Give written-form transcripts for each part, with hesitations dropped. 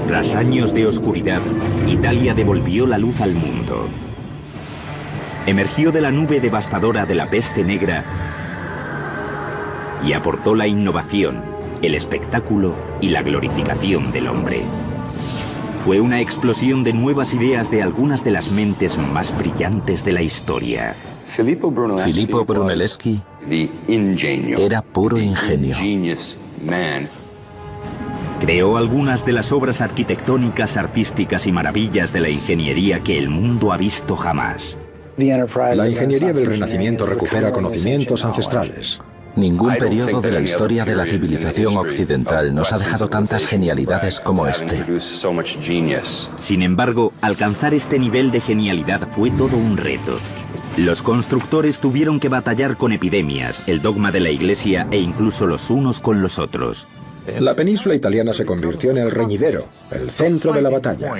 Tras años de oscuridad, Italia devolvió la luz al mundo. Emergió de la nube devastadora de la peste negra y aportó la innovación, el espectáculo y la glorificación del hombre. Fue una explosión de nuevas ideas de algunas de las mentes más brillantes de la historia. Filippo Brunelleschi era puro ingenio. Creó algunas de las obras arquitectónicas, artísticas y maravillas de la ingeniería que el mundo ha visto jamás. La ingeniería del Renacimiento recupera conocimientos ancestrales. Ningún periodo de la historia de la civilización occidental nos ha dejado tantas genialidades como este. Sin embargo, alcanzar este nivel de genialidad fue todo un reto. Los constructores tuvieron que batallar con epidemias, el dogma de la Iglesia e incluso los unos con los otros. La península italiana se convirtió en el reñidero, el centro de la batalla.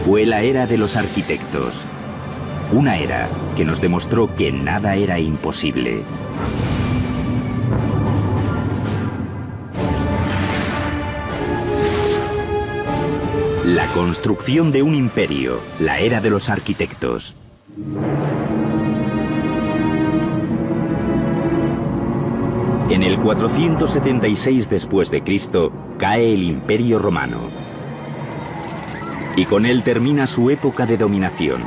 Fue la era de los arquitectos. Una era que nos demostró que nada era imposible. La construcción de un imperio, la era de los arquitectos. En el 476 después de Cristo cae el Imperio Romano. Y con él termina su época de dominación.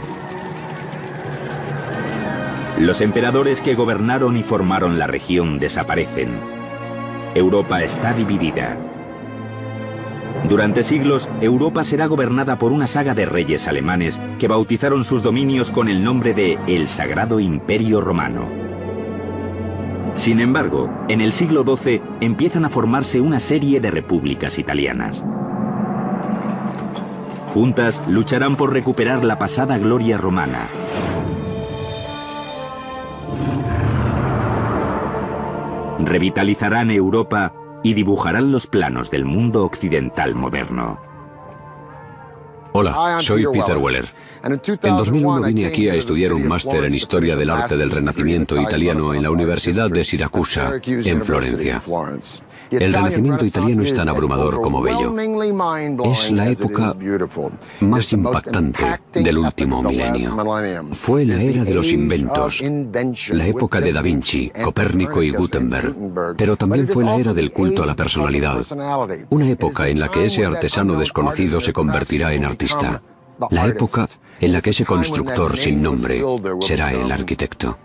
Los emperadores que gobernaron y formaron la región desaparecen. Europa está dividida. Durante siglos, Europa será gobernada por una saga de reyes alemanes que bautizaron sus dominios con el nombre de el Sagrado Imperio Romano. Sin embargo, en el siglo XII empiezan a formarse una serie de repúblicas italianas. Juntas lucharán por recuperar la pasada gloria romana. Revitalizarán Europa y dibujarán los planos del mundo occidental moderno. Hola, soy Peter Weller. En 2001 vine aquí a estudiar un máster en Historia del Arte del Renacimiento italiano en la Universidad de Siracusa, en Florencia. El Renacimiento italiano es tan abrumador como bello. Es la época más impactante del último milenio. Fue la era de los inventos, la época de Da Vinci, Copérnico y Gutenberg, pero también fue la era del culto a la personalidad. Una época en la que ese artesano desconocido se convertirá en artista. La época en la que ese constructor sin nombre será el arquitecto.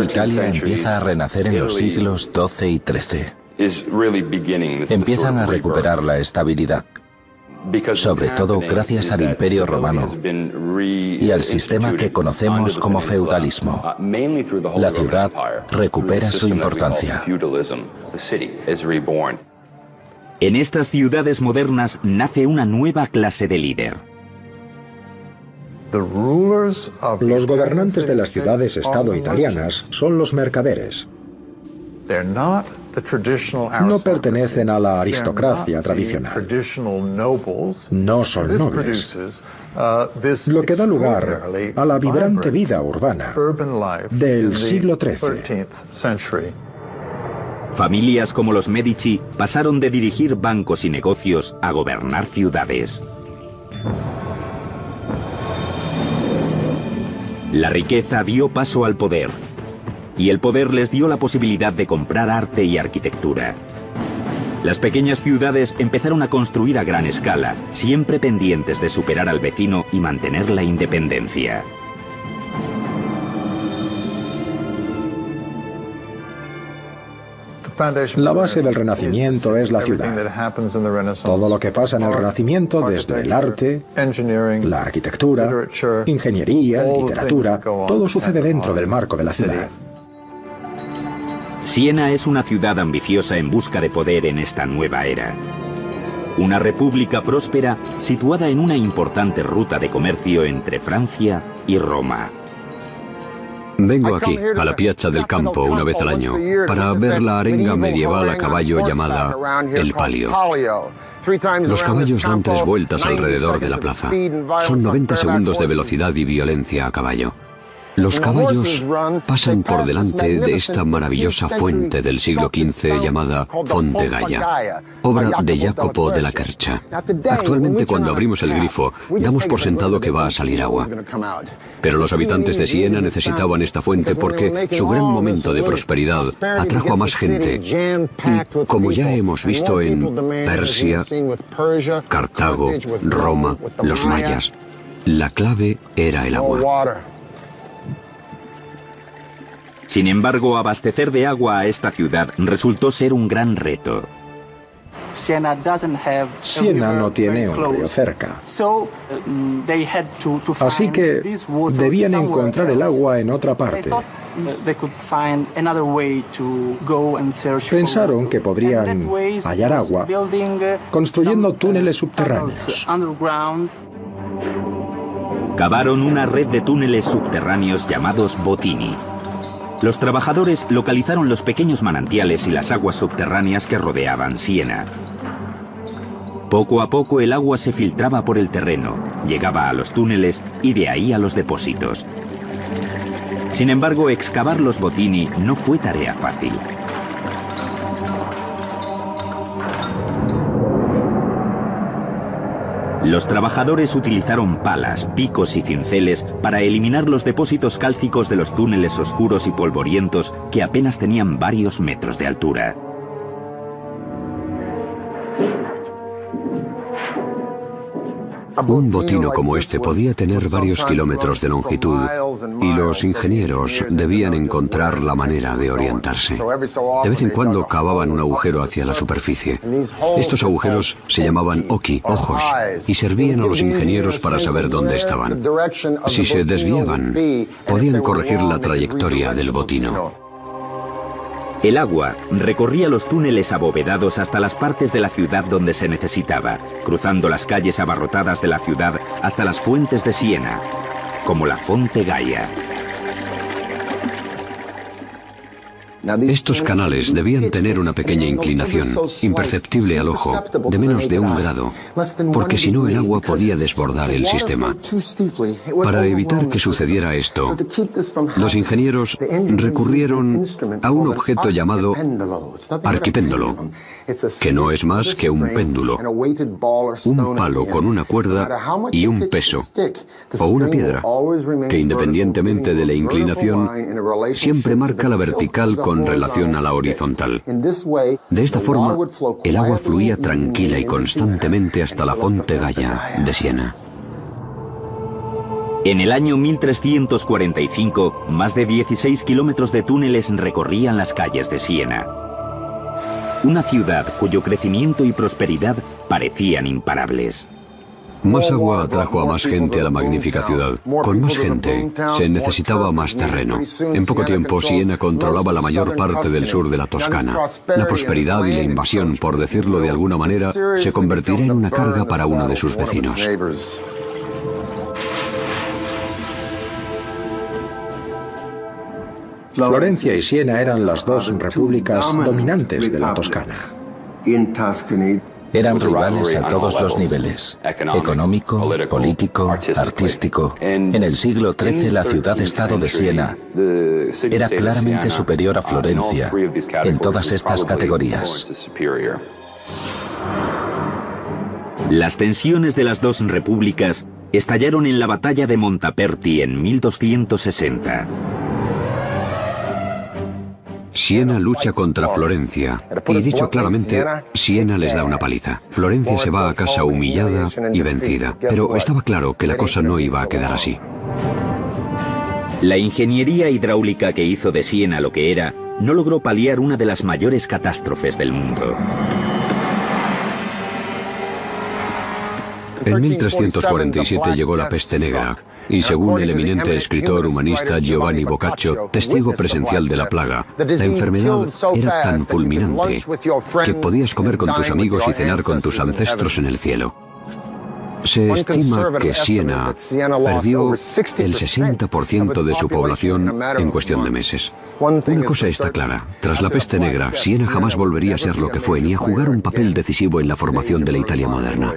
Italia empieza a renacer en los siglos XII y XIII. Empiezan a recuperar la estabilidad, sobre todo gracias al Imperio Romano y al sistema que conocemos como feudalismo. La ciudad recupera su importancia. En estas ciudades modernas nace una nueva clase de líder. Los gobernantes de las ciudades-estado italianas son los mercaderes. No pertenecen a la aristocracia tradicional. No son nobles. Lo que da lugar a la vibrante vida urbana del siglo XIII. Familias como los Medici pasaron de dirigir bancos y negocios a gobernar ciudades. La riqueza dio paso al poder, y el poder les dio la posibilidad de comprar arte y arquitectura. Las pequeñas ciudades empezaron a construir a gran escala, siempre pendientes de superar al vecino y mantener la independencia. La base del Renacimiento es la ciudad. Todo lo que pasa en el Renacimiento, desde el arte, la arquitectura, ingeniería, literatura, todo sucede dentro del marco de la ciudad. Siena es una ciudad ambiciosa en busca de poder en esta nueva era. Una república próspera situada en una importante ruta de comercio entre Francia y Roma. Vengo aquí, a la Piazza del Campo, una vez al año, para ver la arenga medieval a caballo llamada el Palio. Los caballos dan 3 vueltas alrededor de la plaza. Son 90 segundos de velocidad y violencia a caballo. Los caballos pasan por delante de esta maravillosa fuente del siglo XV llamada Fonte Gaia, obra de Jacopo della Quercia. Actualmente, cuando abrimos el grifo, damos por sentado que va a salir agua. Pero los habitantes de Siena necesitaban esta fuente porque su gran momento de prosperidad atrajo a más gente. Y como ya hemos visto en Persia, Cartago, Roma, los mayas, la clave era el agua. Sin embargo, abastecer de agua a esta ciudad resultó ser un gran reto. Siena no tiene un río cerca. Así que debían encontrar el agua en otra parte. Pensaron que podrían hallar agua construyendo túneles subterráneos. Cavaron una red de túneles subterráneos llamados botini. Los trabajadores localizaron los pequeños manantiales y las aguas subterráneas que rodeaban Siena. Poco a poco el agua se filtraba por el terreno, llegaba a los túneles y de ahí a los depósitos. Sin embargo, excavar los botini no fue tarea fácil. Los trabajadores utilizaron palas, picos y cinceles para eliminar los depósitos cálcicos de los túneles oscuros y polvorientos que apenas tenían varios metros de altura. Un botino como este podía tener varios kilómetros de longitud y los ingenieros debían encontrar la manera de orientarse. De vez en cuando cavaban un agujero hacia la superficie. Estos agujeros se llamaban oki, ojos, y servían a los ingenieros para saber dónde estaban. Si se desviaban, podían corregir la trayectoria del botino. El agua recorría los túneles abovedados hasta las partes de la ciudad donde se necesitaba, cruzando las calles abarrotadas de la ciudad hasta las fuentes de Siena, como la Fonte Gaia. Estos canales debían tener una pequeña inclinación, imperceptible al ojo, de menos de 1 grado, porque si no el agua podía desbordar el sistema. Para evitar que sucediera esto, los ingenieros recurrieron a un objeto llamado arquipéndulo, que no es más que un péndulo, un palo con una cuerda y un peso, o una piedra, que independientemente de la inclinación, siempre marca la vertical con relación a la horizontal. De esta forma, el agua fluía tranquila y constantemente hasta la Fonte Gaia de Siena. En el año 1345, más de 16 kilómetros de túneles recorrían las calles de Siena. Una ciudad cuyo crecimiento y prosperidad parecían imparables. Más agua atrajo a más gente a la magnífica ciudad. Con más gente, se necesitaba más terreno. En poco tiempo, Siena controlaba la mayor parte del sur de la Toscana. La prosperidad y la invasión, por decirlo de alguna manera, se convertirá en una carga para uno de sus vecinos. Florencia y Siena eran las dos repúblicas dominantes de la Toscana. Eran rivales a todos los niveles, económico, político, artístico. En el siglo XIII la ciudad-estado de Siena era claramente superior a Florencia en todas estas categorías. Las tensiones de las dos repúblicas estallaron en la batalla de Montaperti en 1260. Siena lucha contra Florencia, y dicho claramente, Siena les da una paliza. Florencia se va a casa humillada y vencida, pero estaba claro que la cosa no iba a quedar así. La ingeniería hidráulica que hizo de Siena lo que era, no logró paliar una de las mayores catástrofes del mundo. En 1347 llegó la peste negra, y según el eminente escritor humanista Giovanni Boccaccio, testigo presencial de la plaga, la enfermedad era tan fulminante que podías comer con tus amigos y cenar con tus ancestros en el cielo. Se estima que Siena perdió el 60% de su población en cuestión de meses. Una cosa está clara, tras la peste negra, Siena jamás volvería a ser lo que fue ni a jugar un papel decisivo en la formación de la Italia moderna.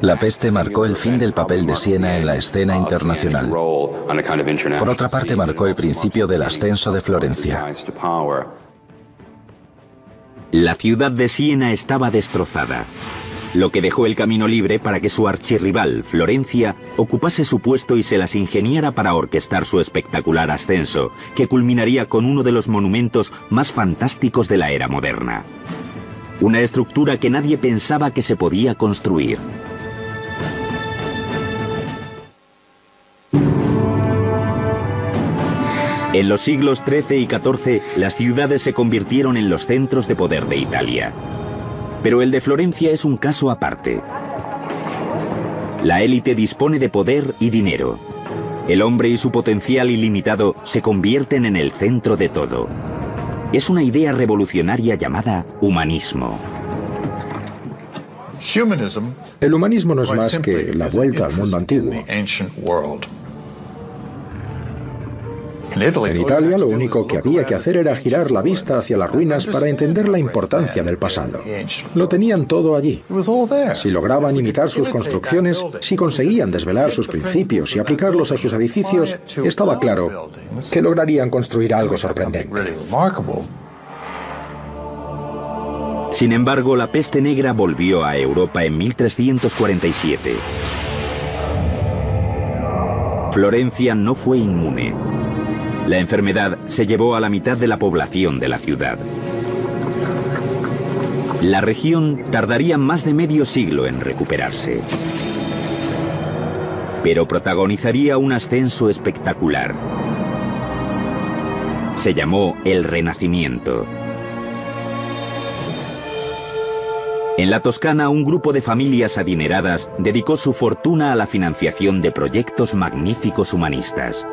La peste marcó el fin del papel de Siena en la escena internacional. Por otra parte, marcó el principio del ascenso de Florencia. La ciudad de Siena estaba destrozada, lo que dejó el camino libre para que su archirrival, Florencia, ocupase su puesto y se las ingeniara para orquestar su espectacular ascenso, que culminaría con uno de los monumentos más fantásticos de la era moderna. Una estructura que nadie pensaba que se podía construir. En los siglos XIII y XIV, las ciudades se convirtieron en los centros de poder de Italia. Pero el de Florencia es un caso aparte. La élite dispone de poder y dinero. El hombre y su potencial ilimitado se convierten en el centro de todo. Es una idea revolucionaria llamada humanismo. El humanismo no es más que la vuelta al mundo antiguo. En Italia lo único que había que hacer era girar la vista hacia las ruinas para entender la importancia del pasado. Lo tenían todo allí. Si lograban imitar sus construcciones, si conseguían desvelar sus principios y aplicarlos a sus edificios, estaba claro que lograrían construir algo sorprendente. Sin embargo, la peste negra volvió a Europa en 1347. Florencia no fue inmune. La enfermedad se llevó a la mitad de la población de la ciudad. La región tardaría más de medio siglo en recuperarse. Pero protagonizaría un ascenso espectacular. Se llamó el Renacimiento. En la Toscana, un grupo de familias adineradas dedicó su fortuna a la financiación de proyectos magníficos humanistas.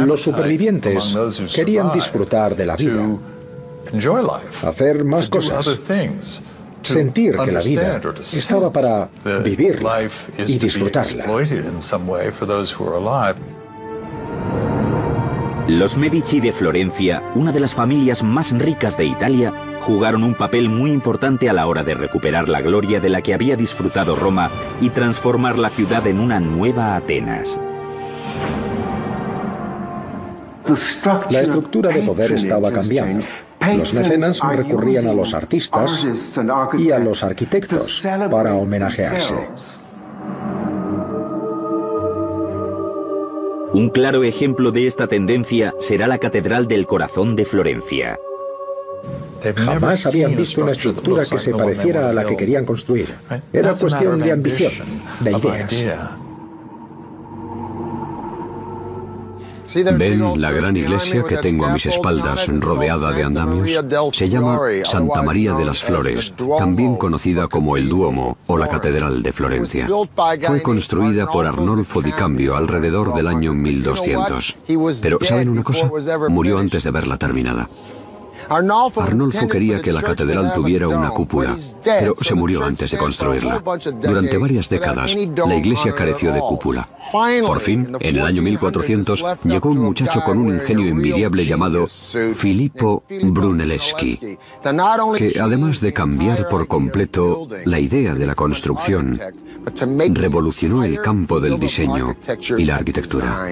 Los supervivientes querían disfrutar de la vida, hacer más cosas, sentir que la vida estaba para vivirla y disfrutarla. Los Medici de Florencia, una de las familias más ricas de Italia, jugaron un papel muy importante a la hora de recuperar la gloria de la que había disfrutado Roma y transformar la ciudad en una nueva Atenas. La estructura de poder estaba cambiando. Los mecenas recurrían a los artistas y a los arquitectos para homenajearse. Un claro ejemplo de esta tendencia será la Catedral del Corazón de Florencia. Jamás habían visto una estructura que se pareciera a la que querían construir. Era cuestión de ambición, de ideas. ¿Ven la gran iglesia que tengo a mis espaldas, rodeada de andamios? Se llama Santa María de las Flores, también conocida como el Duomo o la Catedral de Florencia. Fue construida por Arnolfo di Cambio alrededor del año 1200. Pero, ¿saben una cosa? Murió antes de verla terminada. Arnolfo quería que la catedral tuviera una cúpula, pero se murió antes de construirla. Durante varias décadas, la iglesia careció de cúpula. Por fin, en el año 1400, llegó un muchacho con un ingenio envidiable llamado Filippo Brunelleschi, que además de cambiar por completo la idea de la construcción, revolucionó el campo del diseño y la arquitectura.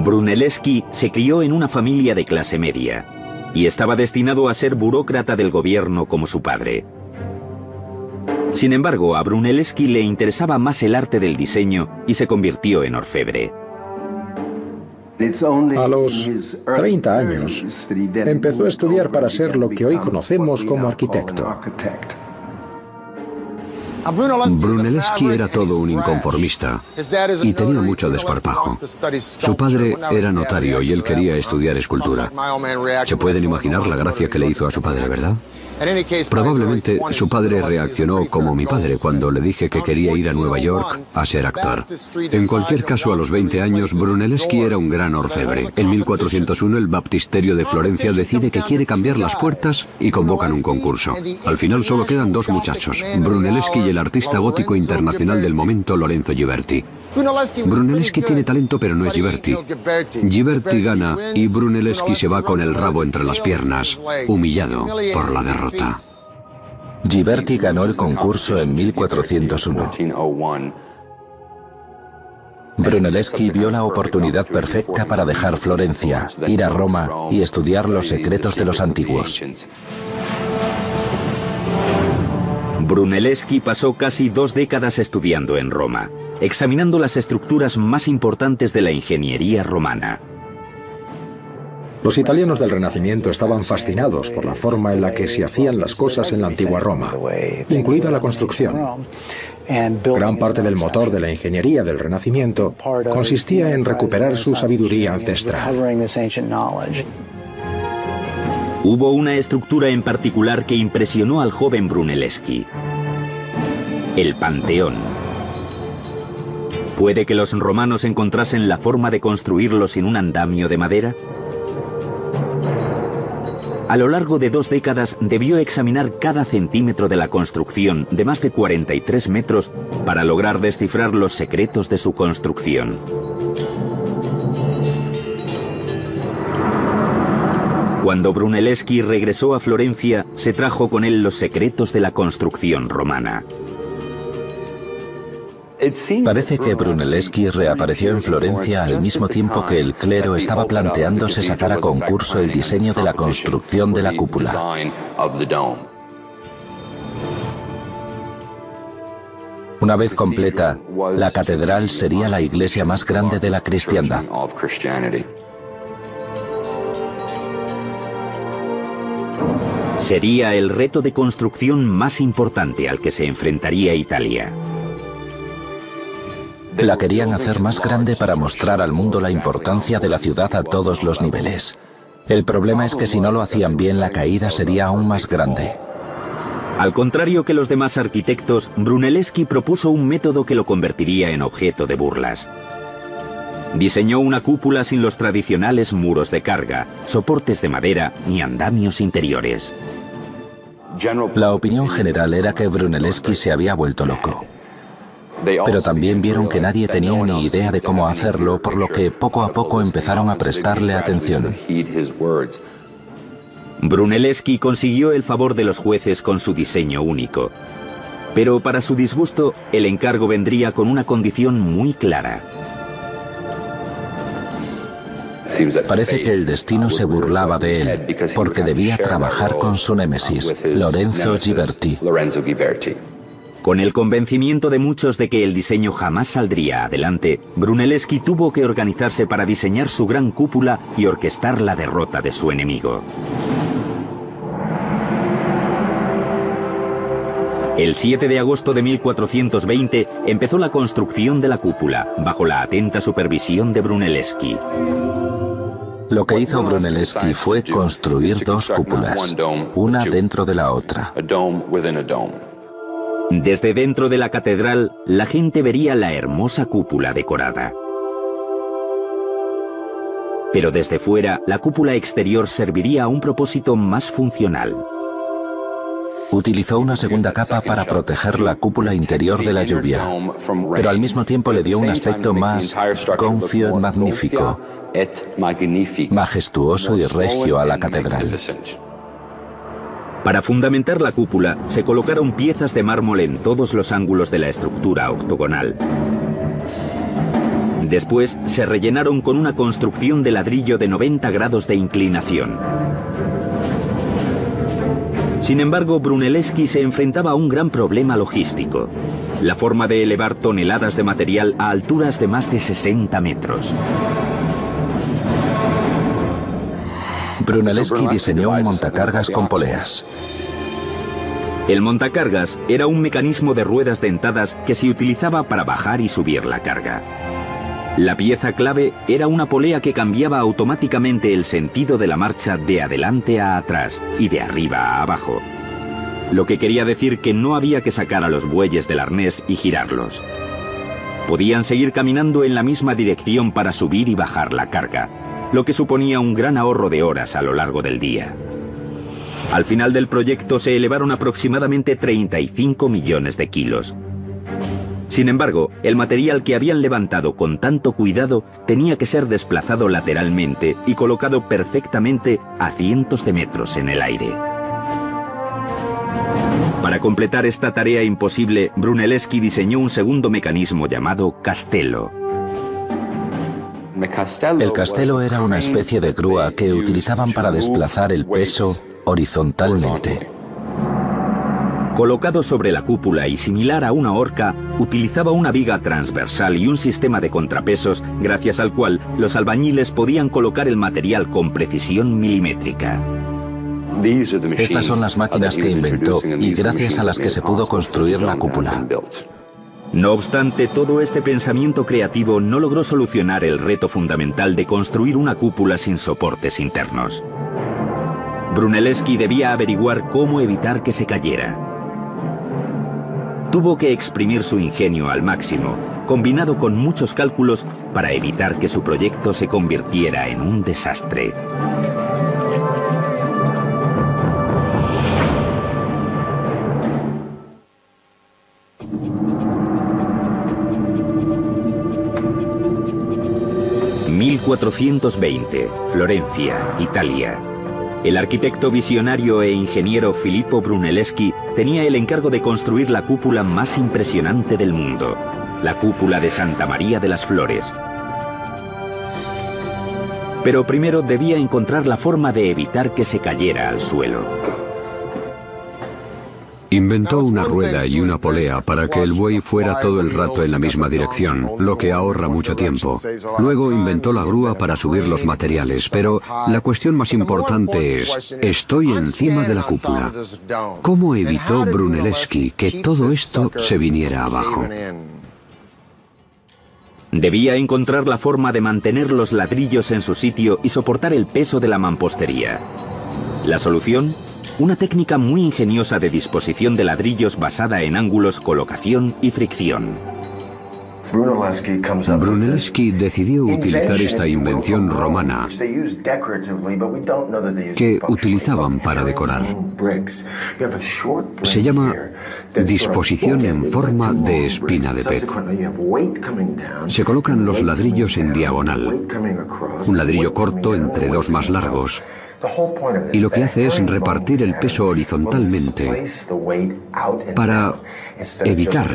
Brunelleschi se crió en una familia de clase media y estaba destinado a ser burócrata del gobierno como su padre. Sin embargo, a Brunelleschi le interesaba más el arte del diseño y se convirtió en orfebre. A los 30 años, empezó a estudiar para ser lo que hoy conocemos como arquitecto. Brunelleschi era todo un inconformista y tenía mucho desparpajo. Su padre era notario y él quería estudiar escultura. Se pueden imaginar la gracia que le hizo a su padre, ¿verdad? Probablemente su padre reaccionó como mi padre cuando le dije que quería ir a Nueva York a ser actor. En cualquier caso, a los 20 años, Brunelleschi era un gran orfebre. En 1401, el baptisterio de Florencia decide que quiere cambiar las puertas y convocan un concurso. Al final solo quedan dos muchachos, Brunelleschi y el artista gótico internacional del momento, Lorenzo Ghiberti. Brunelleschi tiene talento, pero no es Ghiberti. Ghiberti gana y Brunelleschi se va con el rabo entre las piernas, humillado por la derrota. Ghiberti ganó el concurso en 1401. Brunelleschi vio la oportunidad perfecta para dejar Florencia, ir a Roma y estudiar los secretos de los antiguos. Brunelleschi pasó casi 2 décadas estudiando en Roma, examinando las estructuras más importantes de la ingeniería romana. Los italianos del Renacimiento estaban fascinados por la forma en la que se hacían las cosas en la antigua Roma, incluida la construcción. Gran parte del motor de la ingeniería del Renacimiento consistía en recuperar su sabiduría ancestral. Hubo una estructura en particular que impresionó al joven Brunelleschi: el Panteón. ¿Puede que los romanos encontrasen la forma de construirlo sin un andamio de madera? A lo largo de 2 décadas debió examinar cada centímetro de la construcción de más de 43 metros para lograr descifrar los secretos de su construcción. Cuando Brunelleschi regresó a Florencia, se trajo con él los secretos de la construcción romana. Parece que Brunelleschi reapareció en Florencia al mismo tiempo que el clero estaba planteándose sacar a concurso el diseño de la construcción de la cúpula. Una vez completa, la catedral sería la iglesia más grande de la cristiandad. Sería el reto de construcción más importante al que se enfrentaría Italia. La querían hacer más grande para mostrar al mundo la importancia de la ciudad a todos los niveles. El problema es que si no lo hacían bien, la caída sería aún más grande. Al contrario que los demás arquitectos, Brunelleschi propuso un método que lo convertiría en objeto de burlas. Diseñó una cúpula sin los tradicionales muros de carga, soportes de madera ni andamios interiores. La opinión general era que Brunelleschi se había vuelto loco. Pero también vieron que nadie tenía ni idea de cómo hacerlo, por lo que poco a poco empezaron a prestarle atención. Brunelleschi consiguió el favor de los jueces con su diseño único. Pero para su disgusto, el encargo vendría con una condición muy clara. Parece que el destino se burlaba de él, porque debía trabajar con su némesis, Lorenzo Ghiberti. Con el convencimiento de muchos de que el diseño jamás saldría adelante, Brunelleschi tuvo que organizarse para diseñar su gran cúpula y orquestar la derrota de su enemigo. El 7 de agosto de 1420 empezó la construcción de la cúpula, bajo la atenta supervisión de Brunelleschi. Lo que hizo Brunelleschi fue construir 2 cúpulas, una dentro de la otra. Desde dentro de la catedral, la gente vería la hermosa cúpula decorada. Pero desde fuera, la cúpula exterior serviría a un propósito más funcional. Utilizó una segunda capa para proteger la cúpula interior de la lluvia, pero al mismo tiempo le dio un aspecto más confio et magnifico, majestuoso y regio a la catedral. Para fundamentar la cúpula, se colocaron piezas de mármol en todos los ángulos de la estructura octogonal. Después, se rellenaron con una construcción de ladrillo de 90 grados de inclinación. Sin embargo, Brunelleschi se enfrentaba a un gran problema logístico: la forma de elevar toneladas de material a alturas de más de 60 metros. Brunelleschi diseñó un montacargas con poleas. El montacargas era un mecanismo de ruedas dentadas que se utilizaba para bajar y subir la carga. La pieza clave era una polea que cambiaba automáticamente el sentido de la marcha de adelante a atrás y de arriba a abajo, lo que quería decir que no había que sacar a los bueyes del arnés y girarlos. Podían seguir caminando en la misma dirección para subir y bajar la carga, lo que suponía un gran ahorro de horas a lo largo del día. Al final del proyecto se elevaron aproximadamente 35 millones de kilos. Sin embargo, el material que habían levantado con tanto cuidado tenía que ser desplazado lateralmente y colocado perfectamente a cientos de metros en el aire. Para completar esta tarea imposible, Brunelleschi diseñó un segundo mecanismo llamado Castello. El Castello era una especie de grúa que utilizaban para desplazar el peso horizontalmente. Colocado sobre la cúpula y similar a una horca, utilizaba una viga transversal y un sistema de contrapesos gracias al cual los albañiles podían colocar el material con precisión milimétrica. Estas son las máquinas que inventó y gracias a las que se pudo construir la cúpula. No obstante, todo este pensamiento creativo no logró solucionar el reto fundamental de construir una cúpula sin soportes internos. Brunelleschi debía averiguar cómo evitar que se cayera. Tuvo que exprimir su ingenio al máximo, combinado con muchos cálculos para evitar que su proyecto se convirtiera en un desastre. ...1420, Florencia, Italia. El arquitecto visionario e ingeniero Filippo Brunelleschi tenía el encargo de construir la cúpula más impresionante del mundo, la cúpula de Santa María de las Flores. Pero primero debía encontrar la forma de evitar que se cayera al suelo. Inventó una rueda y una polea para que el buey fuera todo el rato en la misma dirección, lo que ahorra mucho tiempo. Luego inventó la grúa para subir los materiales, pero la cuestión más importante es, estoy encima de la cúpula. ¿Cómo evitó Brunelleschi que todo esto se viniera abajo? Debía encontrar la forma de mantener los ladrillos en su sitio y soportar el peso de la mampostería. ¿La solución? Una técnica muy ingeniosa de disposición de ladrillos basada en ángulos, colocación y fricción. Brunelleschi decidió utilizar esta invención romana que utilizaban para decorar. Se llama disposición en forma de espina de pez. Se colocan los ladrillos en diagonal, un ladrillo corto entre dos más largos, y lo que hace es repartir el peso horizontalmente para evitar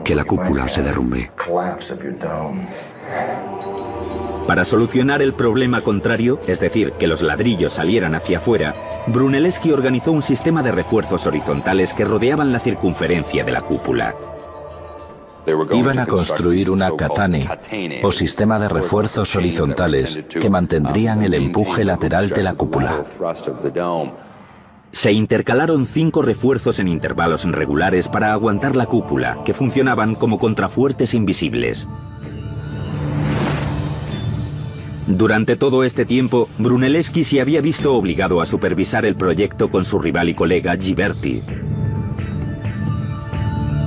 que la cúpula se derrumbe. Para solucionar el problema contrario, es decir, que los ladrillos salieran hacia afuera, Brunelleschi organizó un sistema de refuerzos horizontales que rodeaban la circunferencia de la cúpula. Iban a construir una catane, o sistema de refuerzos horizontales, que mantendrían el empuje lateral de la cúpula. Se intercalaron 5 refuerzos en intervalos regulares para aguantar la cúpula, que funcionaban como contrafuertes invisibles. Durante todo este tiempo, Brunelleschi se había visto obligado a supervisar el proyecto con su rival y colega Ghiberti.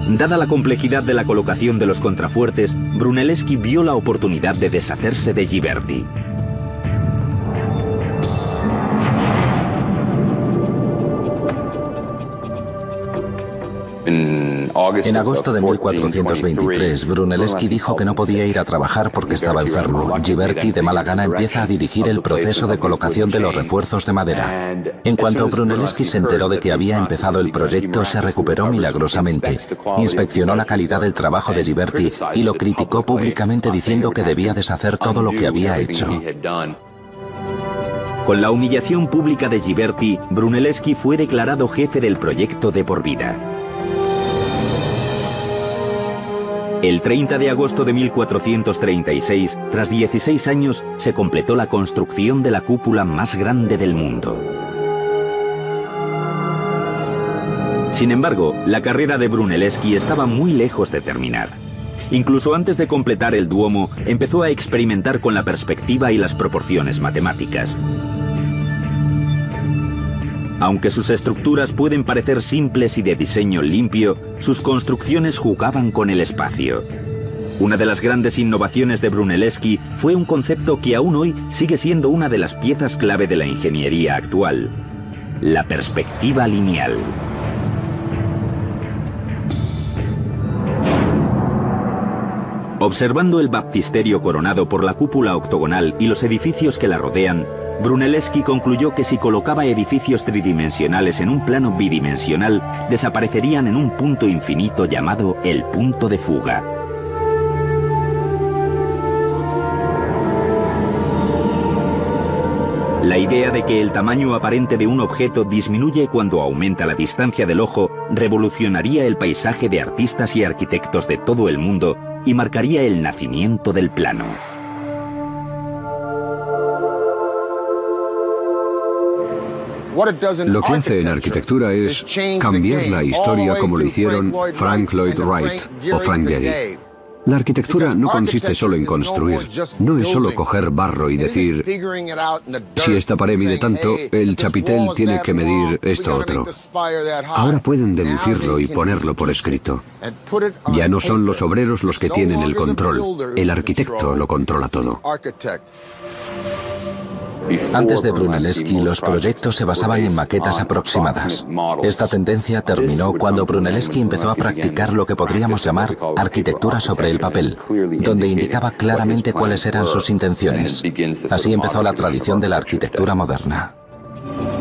Dada la complejidad de la colocación de los contrafuertes, Brunelleschi vio la oportunidad de deshacerse de Ghiberti. En agosto de 1423, Brunelleschi dijo que no podía ir a trabajar porque estaba enfermo. Ghiberti, de mala gana, empieza a dirigir el proceso de colocación de los refuerzos de madera. En cuanto Brunelleschi se enteró de que había empezado el proyecto, se recuperó milagrosamente. Inspeccionó la calidad del trabajo de Ghiberti y lo criticó públicamente diciendo que debía deshacer todo lo que había hecho. Con la humillación pública de Ghiberti, Brunelleschi fue declarado jefe del proyecto de por vida. El 30 de agosto de 1436, tras 16 años, se completó la construcción de la cúpula más grande del mundo. Sin embargo, la carrera de Brunelleschi estaba muy lejos de terminar. Incluso antes de completar el Duomo, empezó a experimentar con la perspectiva y las proporciones matemáticas. Aunque sus estructuras pueden parecer simples y de diseño limpio, sus construcciones jugaban con el espacio. Una de las grandes innovaciones de Brunelleschi fue un concepto que aún hoy sigue siendo una de las piezas clave de la ingeniería actual: la perspectiva lineal. Observando el baptisterio coronado por la cúpula octogonal y los edificios que la rodean, Brunelleschi concluyó que si colocaba edificios tridimensionales en un plano bidimensional, desaparecerían en un punto infinito llamado el punto de fuga. La idea de que el tamaño aparente de un objeto disminuye cuando aumenta la distancia del ojo revolucionaría el paisaje de artistas y arquitectos de todo el mundo y marcaría el nacimiento del plano. Lo que hace en arquitectura es cambiar la historia como lo hicieron Frank Lloyd Wright o Frank Gehry. La arquitectura no consiste solo en construir, no es solo coger barro y decir, si esta pared mide tanto, el chapitel tiene que medir esto otro. Ahora pueden deducirlo y ponerlo por escrito. Ya no son los obreros los que tienen el control, el arquitecto lo controla todo. Antes de Brunelleschi, los proyectos se basaban en maquetas aproximadas. Esta tendencia terminó cuando Brunelleschi empezó a practicar lo que podríamos llamar arquitectura sobre el papel, donde indicaba claramente cuáles eran sus intenciones. Así empezó la tradición de la arquitectura moderna.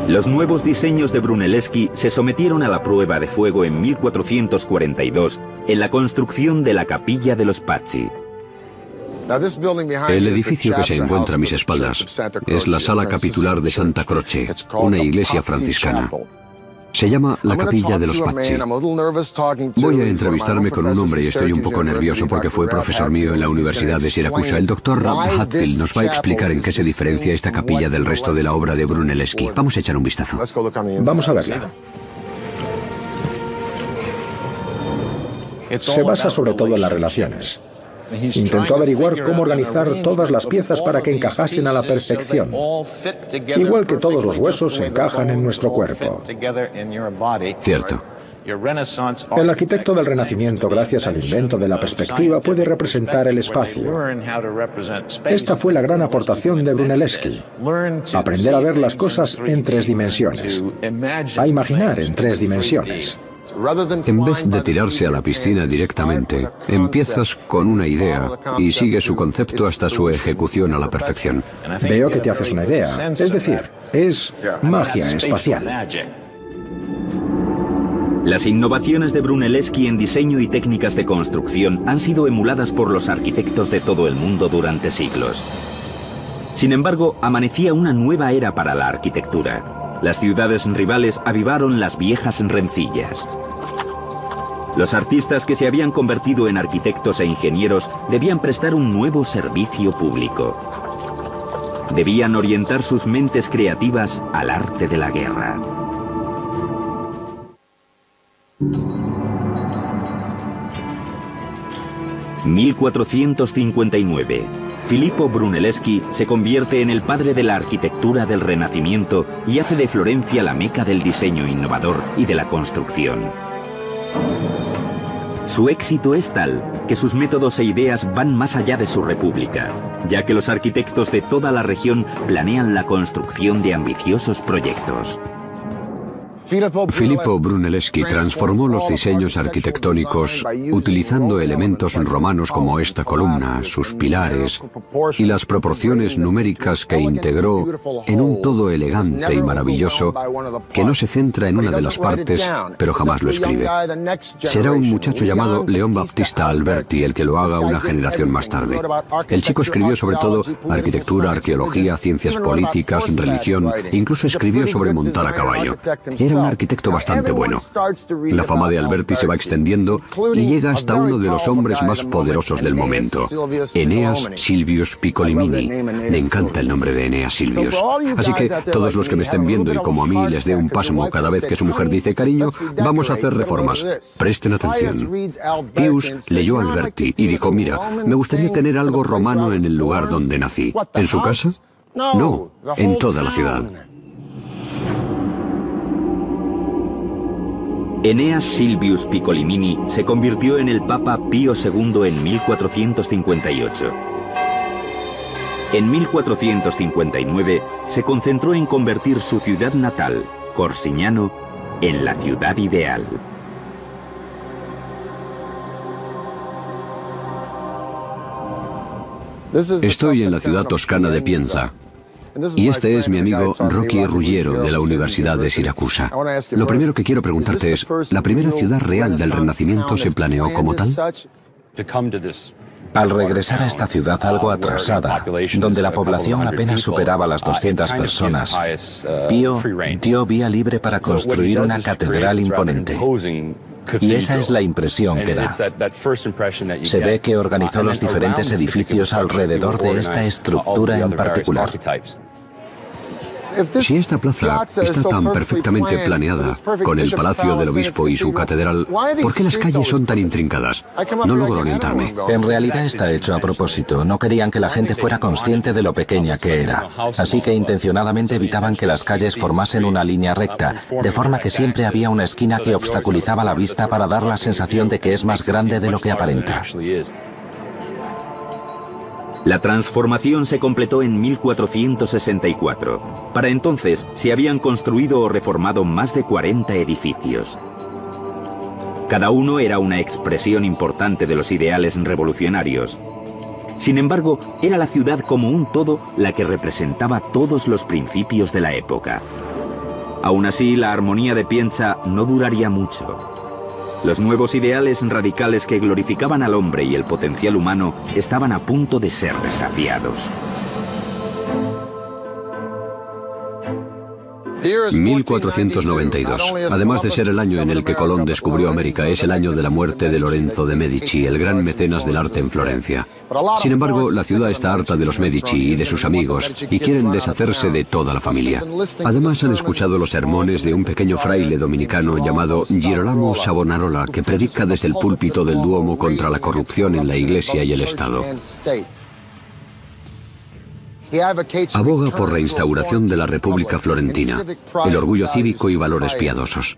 Los nuevos diseños de Brunelleschi se sometieron a la prueba de fuego en 1442 en la construcción de la Capilla de los Pazzi. El edificio que se encuentra a mis espaldas es la Sala Capitular de Santa Croce, una iglesia franciscana. Se llama la Capilla de los Pazzi. Voy a entrevistarme con un hombre y estoy un poco nervioso porque fue profesor mío en la Universidad de Siracusa. El doctor Ralph Hatfield nos va a explicar en qué se diferencia esta capilla del resto de la obra de Brunelleschi. Vamos a echar un vistazo. Vamos a verla. Se basa sobre todo en las relaciones. Intentó averiguar cómo organizar todas las piezas para que encajasen a la perfección, igual que todos los huesos encajan en nuestro cuerpo. Cierto. El arquitecto del Renacimiento, gracias al invento de la perspectiva, puede representar el espacio. Esta fue la gran aportación de Brunelleschi: aprender a ver las cosas en 3 dimensiones, a imaginar en 3 dimensiones. En vez de tirarse a la piscina directamente, empiezas con una idea y sigues su concepto hasta su ejecución a la perfección. Veo que te haces una idea, es decir, es magia espacial. Las innovaciones de Brunelleschi en diseño y técnicas de construcción han sido emuladas por los arquitectos de todo el mundo durante siglos. Sin embargo, amanecía una nueva era para la arquitectura. Las ciudades rivales avivaron las viejas rencillas. Los artistas que se habían convertido en arquitectos e ingenieros debían prestar un nuevo servicio público. Debían orientar sus mentes creativas al arte de la guerra. (1459) Filippo Brunelleschi se convierte en el padre de la arquitectura del Renacimiento y hace de Florencia la meca del diseño innovador y de la construcción. Su éxito es tal que sus métodos e ideas van más allá de su república, ya que los arquitectos de toda la región planean la construcción de ambiciosos proyectos. Filippo Brunelleschi transformó los diseños arquitectónicos utilizando elementos romanos como esta columna, sus pilares y las proporciones numéricas que integró en un todo elegante y maravilloso que no se centra en una de las partes, pero jamás lo escribe. Será un muchacho llamado León Battista Alberti el que lo haga una generación más tarde. El chico escribió sobre todo arquitectura, arqueología, ciencias políticas, religión, incluso escribió sobre montar a caballo. Era un arquitecto bastante bueno. La fama de Alberti se va extendiendo y llega hasta uno de los hombres más poderosos del momento, Eneas Silvius Piccolomini. Me encanta el nombre de Eneas Silvius. Así que todos los que me estén viendo y como a mí les dé un pasmo cada vez que su mujer dice cariño, vamos a hacer reformas. Presten atención. Pius leyó a Alberti y dijo, mira, me gustaría tener algo romano en el lugar donde nací. ¿En su casa? No, en toda la ciudad. Eneas Silvius Piccolomini se convirtió en el Papa Pío II en 1458. En 1459 se concentró en convertir su ciudad natal, Corsignano, en la ciudad ideal. Estoy en la ciudad toscana de Pienza. Y este es mi amigo Rocky Ruggiero de la Universidad de Siracusa. Lo primero que quiero preguntarte es, ¿la primera ciudad real del Renacimiento se planeó como tal? Al regresar a esta ciudad algo atrasada, donde la población apenas superaba las 200 personas, Pío dio vía libre para construir una catedral imponente. Y esa es la impresión que da. Se ve que organizó los diferentes edificios alrededor de esta estructura en particular. Si esta plaza está tan perfectamente planeada, con el Palacio del Obispo y su catedral, ¿por qué las calles son tan intrincadas? No logro orientarme. En realidad está hecho a propósito. No querían que la gente fuera consciente de lo pequeña que era. Así que intencionadamente evitaban que las calles formasen una línea recta, de forma que siempre había una esquina que obstaculizaba la vista para dar la sensación de que es más grande de lo que aparenta. La transformación se completó en 1464. Para entonces se habían construido o reformado más de 40 edificios. Cada uno era una expresión importante de los ideales revolucionarios. Sin embargo, era la ciudad como un todo la que representaba todos los principios de la época. Aún así, la armonía de Pienza no duraría mucho. Los nuevos ideales radicales que glorificaban al hombre y el potencial humano estaban a punto de ser desafiados. 1492. Además de ser el año en el que Colón descubrió América, es el año de la muerte de Lorenzo de Medici, el gran mecenas del arte en Florencia. Sin embargo, la ciudad está harta de los Medici y de sus amigos y quieren deshacerse de toda la familia. Además, han escuchado los sermones de un pequeño fraile dominicano llamado Girolamo Savonarola, que predica desde el púlpito del Duomo contra la corrupción en la Iglesia y el Estado. Aboga por la instauración de la República Florentina, el orgullo cívico y valores piadosos.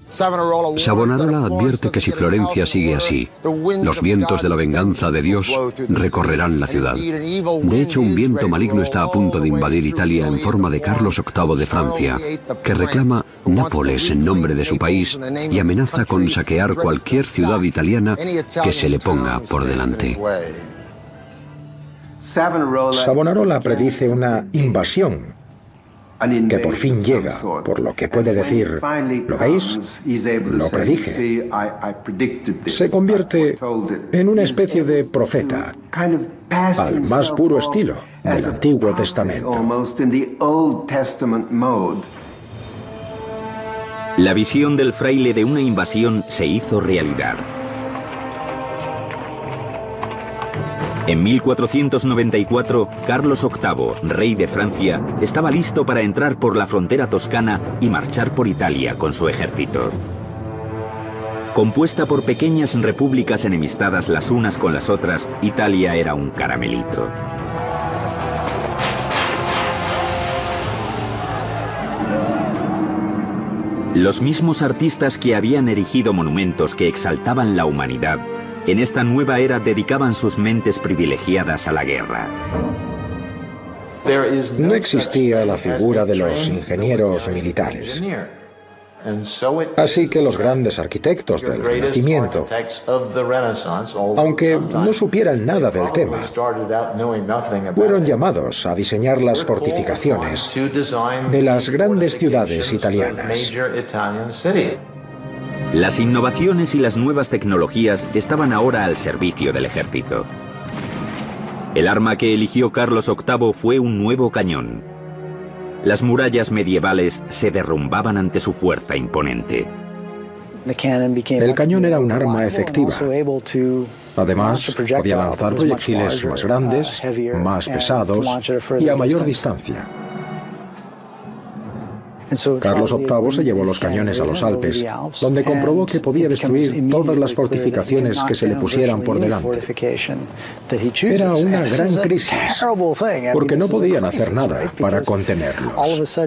Savonarola advierte que si Florencia sigue así, los vientos de la venganza de Dios recorrerán la ciudad. De hecho, un viento maligno está a punto de invadir Italia en forma de Carlos VIII de Francia, que reclama Nápoles en nombre de su país y amenaza con saquear cualquier ciudad italiana que se le ponga por delante. Savonarola predice una invasión que por fin llega, por lo que puede decir, ¿lo veis? Lo predije. Se convierte en una especie de profeta, al más puro estilo del Antiguo Testamento. La visión del fraile de una invasión se hizo realidad. En 1494, Carlos VIII, rey de Francia, estaba listo para entrar por la frontera toscana y marchar por Italia con su ejército. Compuesta por pequeñas repúblicas enemistadas las unas con las otras, Italia era un caramelito. Los mismos artistas que habían erigido monumentos que exaltaban la humanidad, en esta nueva era dedicaban sus mentes privilegiadas a la guerra. No existía la figura de los ingenieros militares. Así que los grandes arquitectos del Renacimiento, aunque no supieran nada del tema, fueron llamados a diseñar las fortificaciones de las grandes ciudades italianas. Las innovaciones y las nuevas tecnologías estaban ahora al servicio del ejército. El arma que eligió Carlos VIII fue un nuevo cañón. Las murallas medievales se derrumbaban ante su fuerza imponente. El cañón era un arma efectiva. Además, podía lanzar proyectiles más grandes, más pesados y a mayor distancia. Carlos VIII se llevó los cañones a los Alpes, donde comprobó que podía destruir todas las fortificaciones que se le pusieran por delante. Era una gran crisis, porque no podían hacer nada para contenerlos.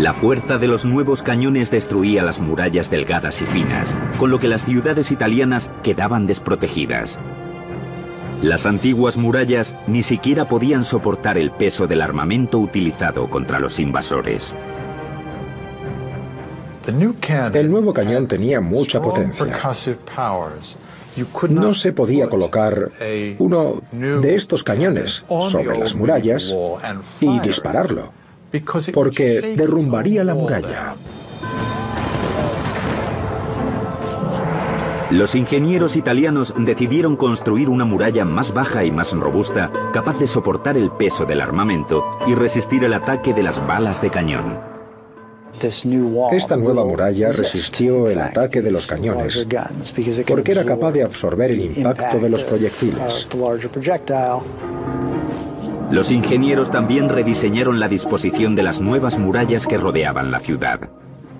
La fuerza de los nuevos cañones destruía las murallas delgadas y finas, con lo que las ciudades italianas quedaban desprotegidas. Las antiguas murallas ni siquiera podían soportar el peso del armamento utilizado contra los invasores. El nuevo cañón tenía mucha potencia. No se podía colocar uno de estos cañones sobre las murallas y dispararlo, porque derrumbaría la muralla. Los ingenieros italianos decidieron construir una muralla más baja y más robusta, capaz de soportar el peso del armamento y resistir el ataque de las balas de cañón. Esta nueva muralla resistió el ataque de los cañones, porque era capaz de absorber el impacto de los proyectiles. Los ingenieros también rediseñaron la disposición de las nuevas murallas que rodeaban la ciudad.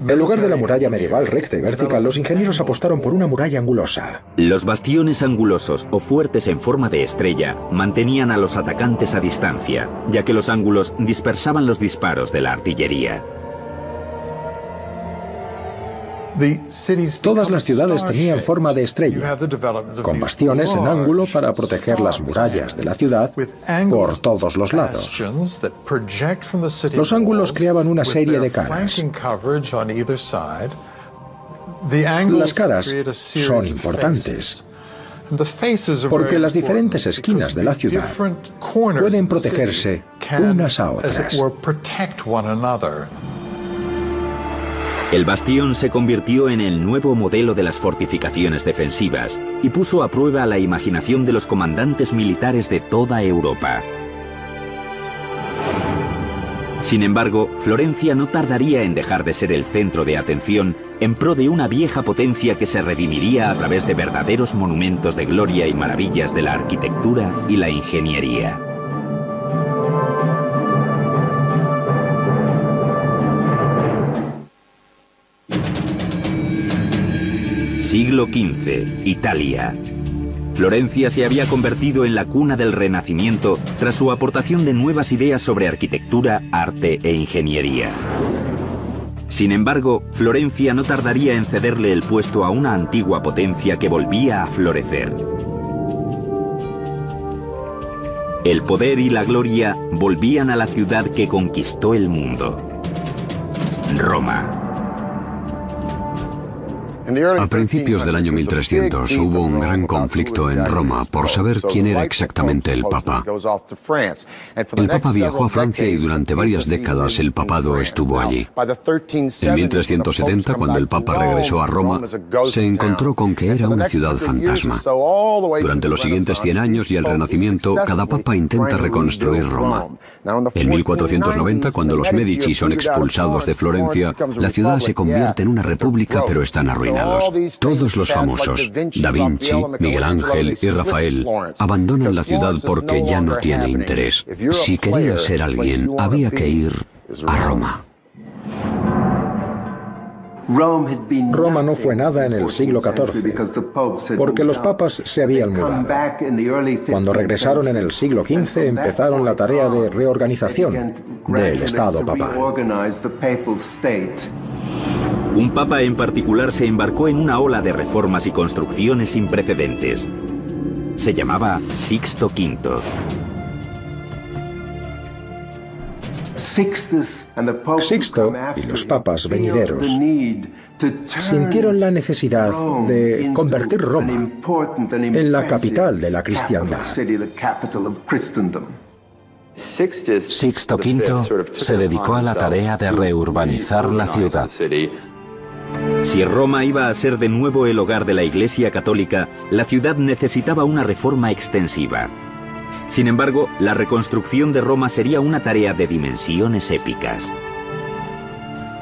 En lugar de la muralla medieval recta y vertical, los ingenieros apostaron por una muralla angulosa. Los bastiones angulosos o fuertes en forma de estrella mantenían a los atacantes a distancia, ya que los ángulos dispersaban los disparos de la artillería. Todas las ciudades tenían forma de estrella, con bastiones en ángulo para proteger las murallas de la ciudad por todos los lados. Los ángulos creaban una serie de caras. Las caras son importantes, porque las diferentes esquinas de la ciudad pueden protegerse unas a otras. El bastión se convirtió en el nuevo modelo de las fortificaciones defensivas y puso a prueba la imaginación de los comandantes militares de toda Europa. Sin embargo, Florencia no tardaría en dejar de ser el centro de atención en pro de una vieja potencia que se redimiría a través de verdaderos monumentos de gloria y maravillas de la arquitectura y la ingeniería. Siglo XV, Italia. Florencia se había convertido en la cuna del Renacimiento tras su aportación de nuevas ideas sobre arquitectura, arte e ingeniería. Sin embargo, Florencia no tardaría en cederle el puesto a una antigua potencia que volvía a florecer. El poder y la gloria volvían a la ciudad que conquistó el mundo: Roma. A principios del año 1300 hubo un gran conflicto en Roma por saber quién era exactamente el Papa. El Papa viajó a Francia y durante varias décadas el papado estuvo allí. En 1370, cuando el Papa regresó a Roma, se encontró con que era una ciudad fantasma. Durante los siguientes 100 años y el Renacimiento, cada Papa intenta reconstruir Roma. En 1490, cuando los Medici son expulsados de Florencia, la ciudad se convierte en una república, pero están arruinados. Todos los famosos, Da Vinci, Miguel Ángel y Rafael, abandonan la ciudad porque ya no tiene interés. Si quería ser alguien, había que ir a Roma. Roma no fue nada en el siglo XIV, porque los papas se habían mudado. Cuando regresaron en el siglo XV, empezaron la tarea de reorganización del Estado papal. Un papa en particular se embarcó en una ola de reformas y construcciones sin precedentes. Se llamaba Sixto V. Sixto y los papas venideros sintieron la necesidad de convertir Roma en la capital de la cristiandad. Sixto V se dedicó a la tarea de reurbanizar la ciudad. Si Roma iba a ser de nuevo el hogar de la Iglesia Católica, la ciudad necesitaba una reforma extensiva. Sin embargo, la reconstrucción de Roma sería una tarea de dimensiones épicas.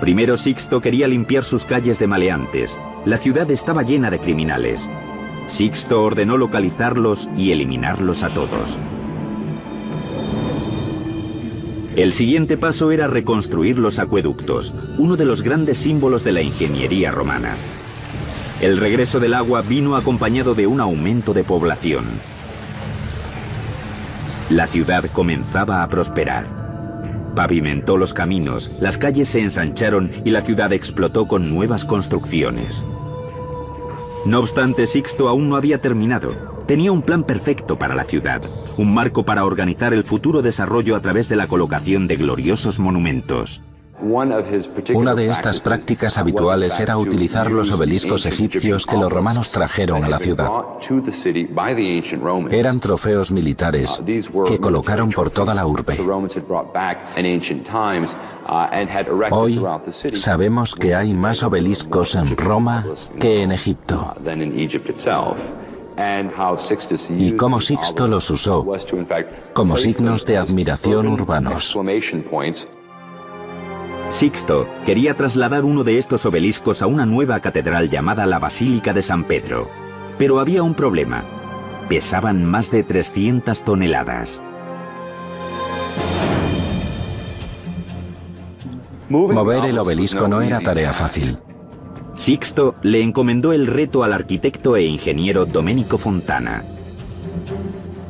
Primero, Sixto quería limpiar sus calles de maleantes. La ciudad estaba llena de criminales. Sixto ordenó localizarlos y eliminarlos a todos. El siguiente paso era reconstruir los acueductos, uno de los grandes símbolos de la ingeniería romana. El regreso del agua vino acompañado de un aumento de población. La ciudad comenzaba a prosperar. Pavimentó los caminos, las calles se ensancharon y la ciudad explotó con nuevas construcciones. No obstante, Sixto aún no había terminado. Tenía un plan perfecto para la ciudad, un marco para organizar el futuro desarrollo a través de la colocación de gloriosos monumentos. Una de estas prácticas habituales era utilizar los obeliscos egipcios que los romanos trajeron a la ciudad. Eran trofeos militares que colocaron por toda la urbe. Hoy sabemos que hay más obeliscos en Roma que en Egipto. Y cómo Sixto los usó como signos de admiración urbanos. Sixto quería trasladar uno de estos obeliscos a una nueva catedral llamada la Basílica de San Pedro. Pero había un problema. Pesaban más de 300 toneladas. Mover el obelisco no era tarea fácil. Sixto le encomendó el reto al arquitecto e ingeniero Domenico Fontana.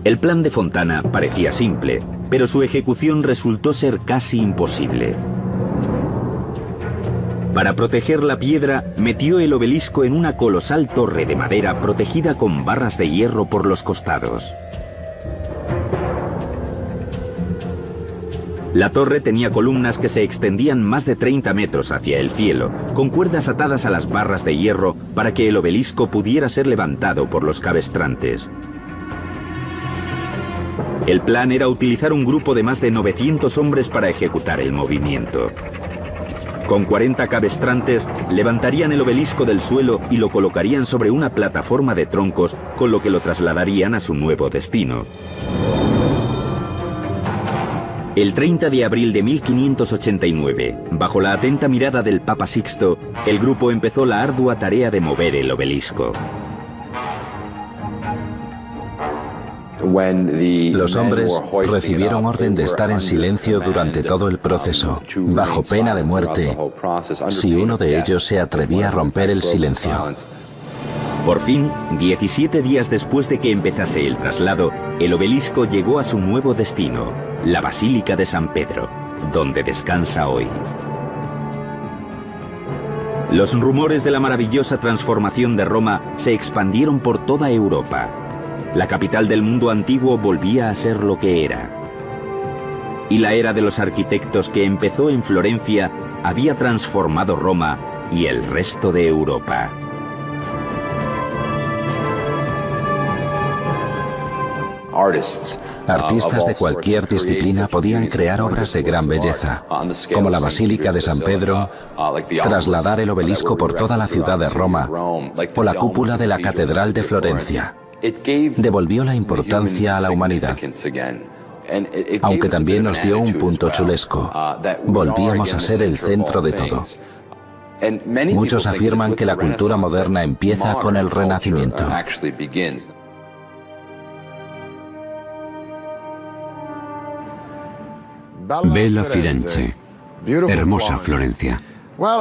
El plan de Fontana parecía simple, pero su ejecución resultó ser casi imposible. Para proteger la piedra, metió el obelisco en una colosal torre de madera protegida con barras de hierro por los costados. La torre tenía columnas que se extendían más de 30 metros hacia el cielo, con cuerdas atadas a las barras de hierro para que el obelisco pudiera ser levantado por los cabestrantes. El plan era utilizar un grupo de más de 900 hombres para ejecutar el movimiento. Con 40 cabestrantes, levantarían el obelisco del suelo y lo colocarían sobre una plataforma de troncos, con lo que lo trasladarían a su nuevo destino. El 30 de abril de 1589, bajo la atenta mirada del Papa Sixto, el grupo empezó la ardua tarea de mover el obelisco. Los hombres recibieron orden de estar en silencio durante todo el proceso, bajo pena de muerte, si uno de ellos se atrevía a romper el silencio. Por fin, 17 días después de que empezase el traslado, el obelisco llegó a su nuevo destino, la Basílica de San Pedro, donde descansa hoy. Los rumores de la maravillosa transformación de Roma se expandieron por toda Europa. La capital del mundo antiguo volvía a ser lo que era. Y la era de los arquitectos que empezó en Florencia había transformado Roma y el resto de Europa. Artistas de cualquier disciplina podían crear obras de gran belleza, como la Basílica de San Pedro, trasladar el obelisco por toda la ciudad de Roma o la cúpula de la Catedral de Florencia. Devolvió la importancia a la humanidad, aunque también nos dio un punto chulesco. Volvíamos a ser el centro de todo. Muchos afirman que la cultura moderna empieza con el Renacimiento. Bella Firenze, hermosa Florencia.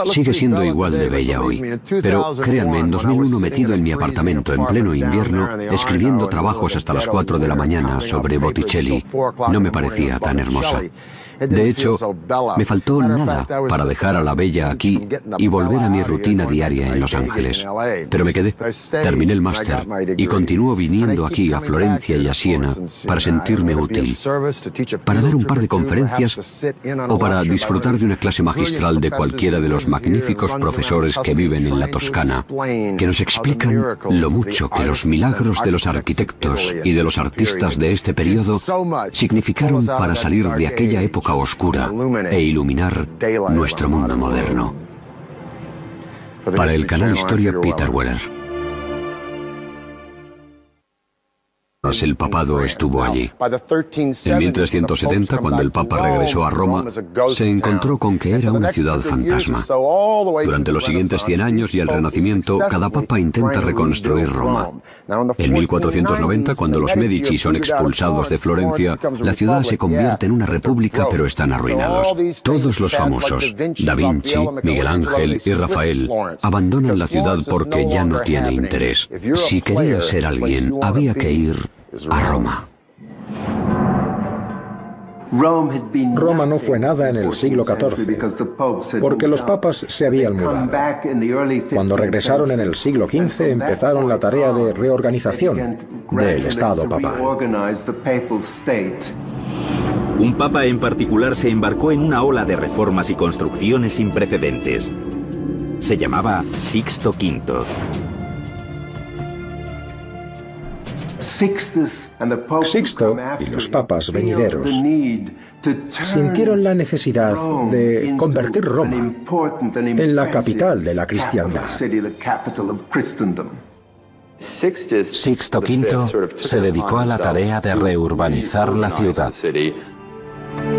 Sigue siendo igual de bella hoy, pero créanme, en 2001 metido en mi apartamento en pleno invierno, escribiendo trabajos hasta las 4 de la mañana sobre Botticelli, no me parecía tan hermosa. De hecho, me faltó nada para dejar a la bella aquí y volver a mi rutina diaria en Los Ángeles. Pero me quedé, terminé el máster y continúo viniendo aquí a Florencia y a Siena para sentirme útil, para dar un par de conferencias o para disfrutar de una clase magistral de cualquiera de los magníficos profesores que viven en la Toscana, que nos explican lo mucho que los milagros de los arquitectos y de los artistas de este periodo significaron para salir de aquella época oscura e iluminar nuestro mundo moderno. Para el canal Historia, Peter Weller. El papado estuvo allí. En 1370, cuando el Papa regresó a Roma, se encontró con que era una ciudad fantasma. Durante los siguientes 100 años y el Renacimiento, cada Papa intenta reconstruir Roma. En 1490, cuando los Medici son expulsados de Florencia, la ciudad se convierte en una república, pero están arruinados. Todos los famosos, Da Vinci, Miguel Ángel y Rafael, abandonan la ciudad porque ya no tiene interés. Si quería ser alguien, había que ir a Roma. Roma no fue nada en el siglo XIV, porque los papas se habían mudado. Cuando regresaron en el siglo XV, empezaron la tarea de reorganización del Estado papal. Un papa en particular se embarcó en una ola de reformas y construcciones sin precedentes. Se llamaba Sixto V. Sixto y los papas venideros sintieron la necesidad de convertir Roma en la capital de la cristiandad. Sixto V se dedicó a la tarea de reurbanizar la ciudad.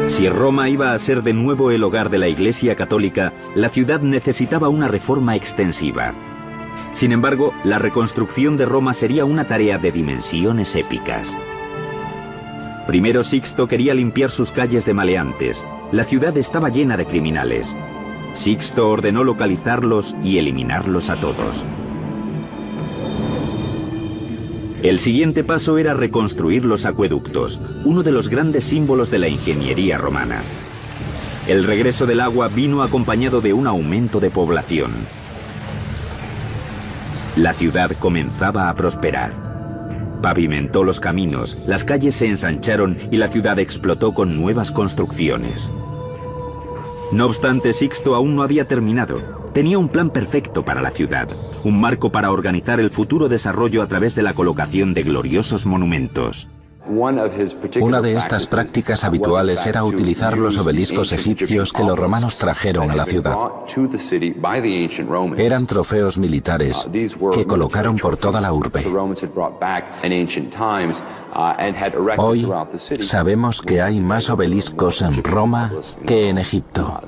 Si Roma iba a ser de nuevo el hogar de la Iglesia Católica, la ciudad necesitaba una reforma extensiva. Sin embargo, la reconstrucción de Roma sería una tarea de dimensiones épicas. Primero, Sixto quería limpiar sus calles de maleantes. La ciudad estaba llena de criminales. Sixto ordenó localizarlos y eliminarlos a todos. El siguiente paso era reconstruir los acueductos, uno de los grandes símbolos de la ingeniería romana. El regreso del agua vino acompañado de un aumento de población. La ciudad comenzaba a prosperar. Pavimentó los caminos, las calles se ensancharon y la ciudad explotó con nuevas construcciones. No obstante, Sixto aún no había terminado. Tenía un plan perfecto para la ciudad, un marco para organizar el futuro desarrollo a través de la colocación de gloriosos monumentos. Una de estas prácticas habituales era utilizar los obeliscos egipcios que los romanos trajeron a la ciudad. Eran trofeos militares que colocaron por toda la urbe. Hoy sabemos que hay más obeliscos en Roma que en Egipto.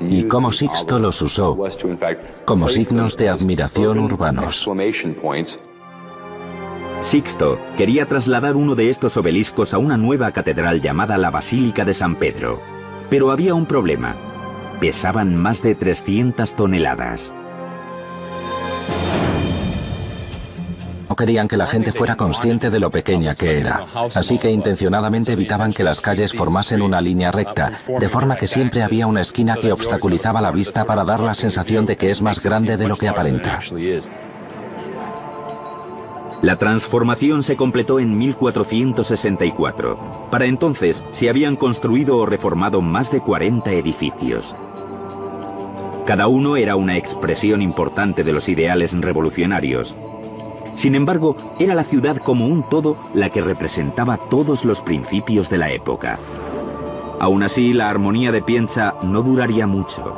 Y cómo Sixto los usó como signos de admiración urbanos. Sixto quería trasladar uno de estos obeliscos a una nueva catedral llamada la Basílica de San Pedro. Pero había un problema. Pesaban más de 300 toneladas. No querían que la gente fuera consciente de lo pequeña que era, así que intencionadamente evitaban que las calles formasen una línea recta, de forma que siempre había una esquina que obstaculizaba la vista para dar la sensación de que es más grande de lo que aparenta. La transformación se completó en 1464. Para entonces se habían construido o reformado más de 40 edificios. Cada uno era una expresión importante de los ideales revolucionarios. Sin embargo, era la ciudad como un todo la que representaba todos los principios de la época. Aún así, la armonía de Pienza no duraría mucho.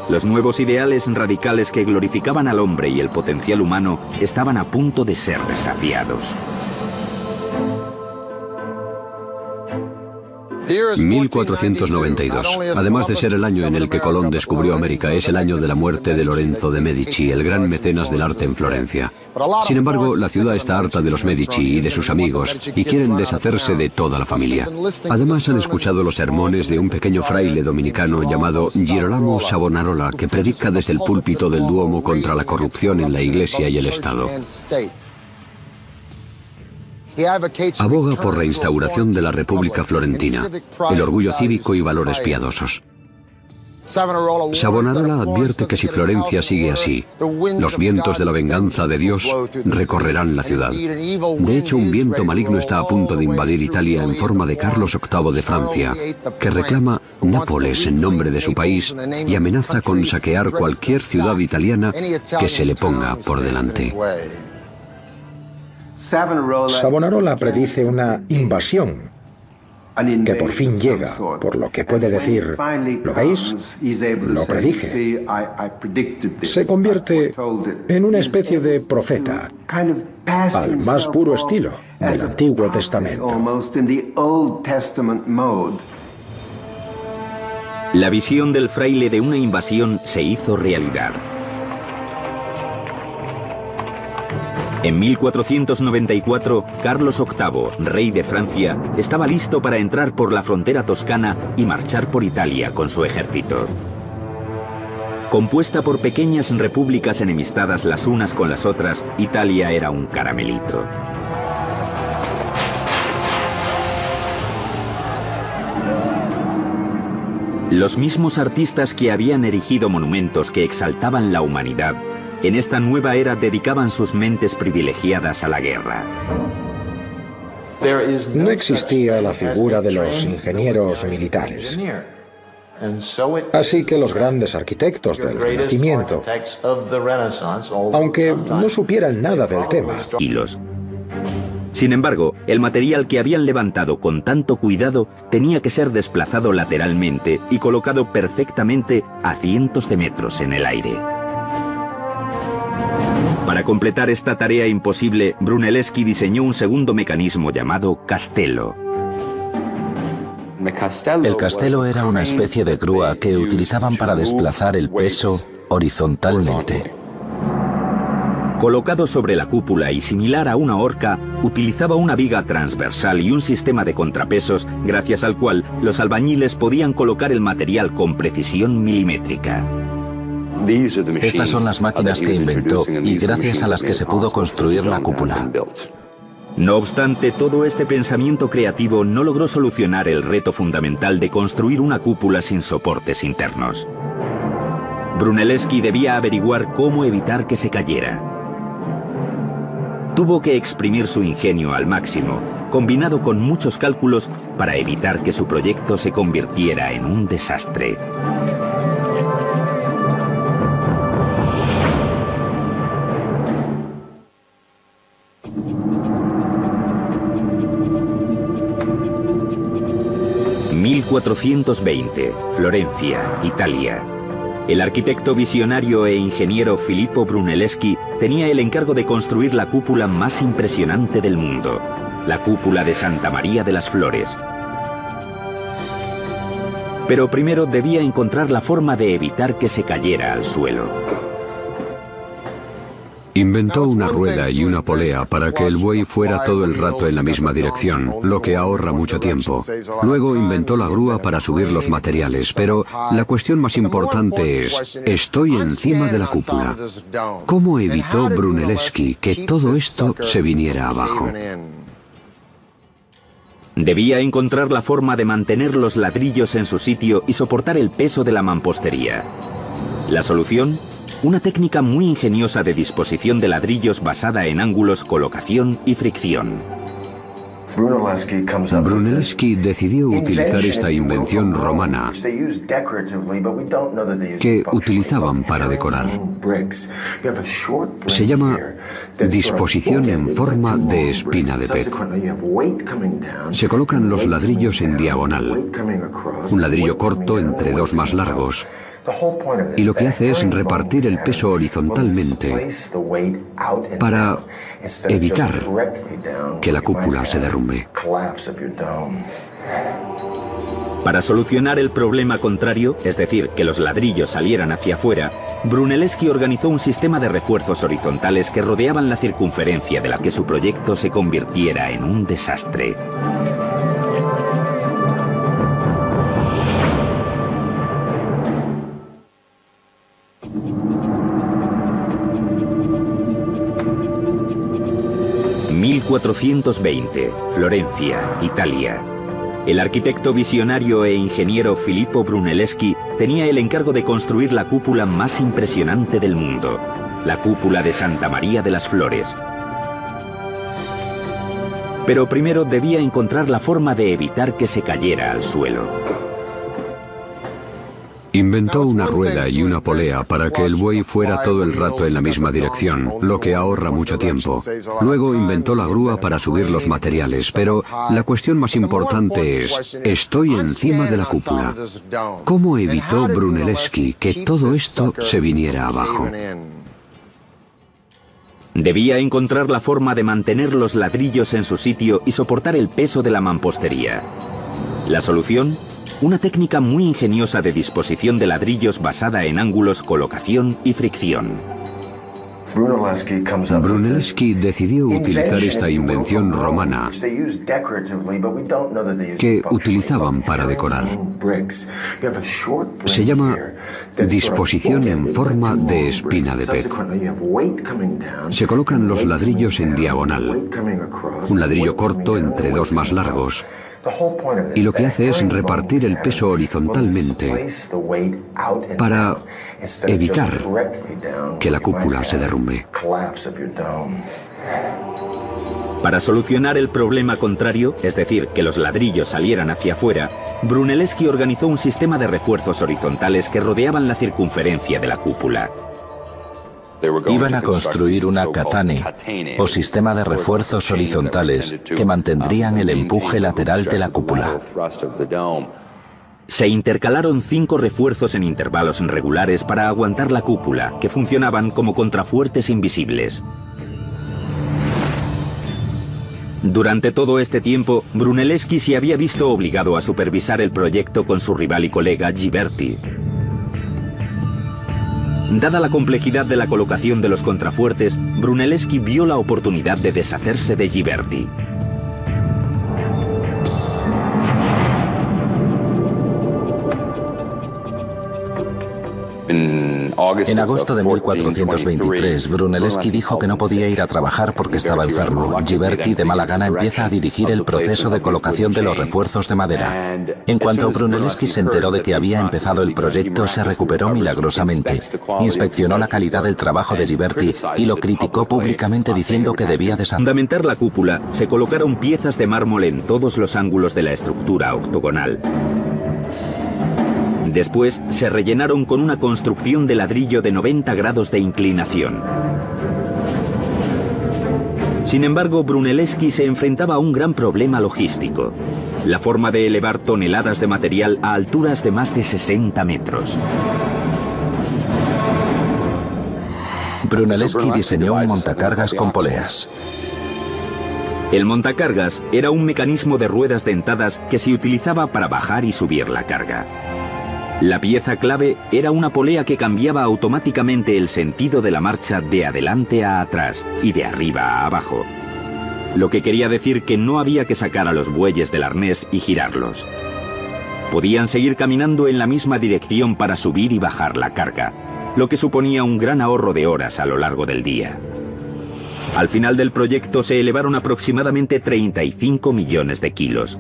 Los nuevos ideales radicales que glorificaban al hombre y el potencial humano estaban a punto de ser desafiados. 1492. Además de ser el año en el que Colón descubrió América, es el año de la muerte de Lorenzo de Medici, el gran mecenas del arte en Florencia. Sin embargo, la ciudad está harta de los Medici y de sus amigos y quieren deshacerse de toda la familia. Además, han escuchado los sermones de un pequeño fraile dominicano llamado Girolamo Savonarola, que predica desde el púlpito del Duomo contra la corrupción en la Iglesia y el Estado. Aboga por reinstauración de la República Florentina, el orgullo cívico y valores piadosos. Savonarola advierte que si Florencia sigue así, los vientos de la venganza de Dios recorrerán la ciudad. De hecho, un viento maligno está a punto de invadir Italia en forma de Carlos VIII de Francia, que reclama Nápoles en nombre de su país y amenaza con saquear cualquier ciudad italiana que se le ponga por delante. Savonarola predice una invasión que por fin llega, por lo que puede decir, ¿lo veis? Lo predije. Se convierte en una especie de profeta, al más puro estilo del Antiguo Testamento. La visión del fraile de una invasión se hizo realidad. En 1494, Carlos VIII, rey de Francia, estaba listo para entrar por la frontera toscana y marchar por Italia con su ejército. Compuesta por pequeñas repúblicas enemistadas las unas con las otras, Italia era un caramelito. Los mismos artistas que habían erigido monumentos que exaltaban la humanidad, en esta nueva era dedicaban sus mentes privilegiadas a la guerra. No existía la figura de los ingenieros militares. Así que los grandes arquitectos del Renacimiento, aunque no supieran nada del tema, sin embargo, el material que habían levantado con tanto cuidado tenía que ser desplazado lateralmente y colocado perfectamente a cientos de metros en el aire. Para completar esta tarea imposible, Brunelleschi diseñó un segundo mecanismo llamado castello. El castello era una especie de grúa que utilizaban para desplazar el peso horizontalmente. Colocado sobre la cúpula y similar a una horca, utilizaba una viga transversal y un sistema de contrapesos gracias al cual los albañiles podían colocar el material con precisión milimétrica. Estas son las máquinas que inventó y gracias a las que se pudo construir la cúpula. No obstante, todo este pensamiento creativo no logró solucionar el reto fundamental de construir una cúpula sin soportes internos. Brunelleschi debía averiguar cómo evitar que se cayera. Tuvo que exprimir su ingenio al máximo, combinado con muchos cálculos para evitar que su proyecto se convirtiera en un desastre. ...1420, Florencia, Italia. El arquitecto visionario e ingeniero Filippo Brunelleschi tenía el encargo de construir la cúpula más impresionante del mundo, la cúpula de Santa María de las Flores. Pero primero debía encontrar la forma de evitar que se cayera al suelo. Inventó una rueda y una polea para que el buey fuera todo el rato en la misma dirección, lo que ahorra mucho tiempo. Luego inventó la grúa para subir los materiales, pero la cuestión más importante es, estoy encima de la cúpula. ¿Cómo evitó Brunelleschi que todo esto se viniera abajo? Debía encontrar la forma de mantener los ladrillos en su sitio y soportar el peso de la mampostería. La solución: una técnica muy ingeniosa de disposición de ladrillos basada en ángulos, colocación y fricción. Brunelleschi decidió utilizar esta invención romana que utilizaban para decorar. Se llama disposición en forma de espina de pez. Se colocan los ladrillos en diagonal, un ladrillo corto entre dos más largos, y lo que hace es repartir el peso horizontalmente para evitar que la cúpula se derrumbe. Para solucionar el problema contrario, es decir, que los ladrillos salieran hacia afuera, Brunelleschi organizó un sistema de refuerzos horizontales que rodeaban la circunferencia de la que su proyecto se convirtiera en un desastre. ...1420, Florencia, Italia. El arquitecto visionario e ingeniero Filippo Brunelleschi tenía el encargo de construir la cúpula más impresionante del mundo, la cúpula de Santa María de las Flores. Pero primero debía encontrar la forma de evitar que se cayera al suelo. Inventó una rueda y una polea para que el buey fuera todo el rato en la misma dirección, lo que ahorra mucho tiempo. Luego inventó la grúa para subir los materiales, pero la cuestión más importante es, estoy encima de la cúpula. ¿Cómo evitó Brunelleschi que todo esto se viniera abajo? Debía encontrar la forma de mantener los ladrillos en su sitio y soportar el peso de la mampostería. La solución: una técnica muy ingeniosa de disposición de ladrillos basada en ángulos, colocación y fricción. Brunelleschi decidió utilizar esta invención romana que utilizaban para decorar. Se llama disposición en forma de espina de pez. Se colocan los ladrillos en diagonal, un ladrillo corto entre dos más largos, y lo que hace es repartir el peso horizontalmente para evitar que la cúpula se derrumbe. Para solucionar el problema contrario, es decir, que los ladrillos salieran hacia afuera, Brunelleschi organizó un sistema de refuerzos horizontales que rodeaban la circunferencia de la cúpula. Iban a construir una katane, o sistema de refuerzos horizontales, que mantendrían el empuje lateral de la cúpula. Se intercalaron 5 refuerzos en intervalos regulares para aguantar la cúpula, que funcionaban como contrafuertes invisibles. Durante todo este tiempo, Brunelleschi se había visto obligado a supervisar el proyecto con su rival y colega Ghiberti. Dada la complejidad de la colocación de los contrafuertes, Brunelleschi vio la oportunidad de deshacerse de Ghiberti. En agosto de 1423, Brunelleschi dijo que no podía ir a trabajar porque estaba enfermo. Ghiberti, de mala gana, empieza a dirigir el proceso de colocación de los refuerzos de madera. En cuanto Brunelleschi se enteró de que había empezado el proyecto, se recuperó milagrosamente. Inspeccionó la calidad del trabajo de Ghiberti y lo criticó públicamente diciendo que debía fundamentar la cúpula, se colocaron piezas de mármol en todos los ángulos de la estructura octogonal. Después se rellenaron con una construcción de ladrillo de 90 grados de inclinación. Sin embargo, Brunelleschi se enfrentaba a un gran problema logístico: la forma de elevar toneladas de material a alturas de más de 60 metros. Brunelleschi diseñó un montacargas con poleas. El montacargas era un mecanismo de ruedas dentadas que se utilizaba para bajar y subir la carga. La pieza clave era una polea que cambiaba automáticamente el sentido de la marcha de adelante a atrás y de arriba a abajo. Lo que quería decir que no había que sacar a los bueyes del arnés y girarlos. Podían seguir caminando en la misma dirección para subir y bajar la carga, lo que suponía un gran ahorro de horas a lo largo del día. Al final del proyecto se elevaron aproximadamente 35 millones de kilos.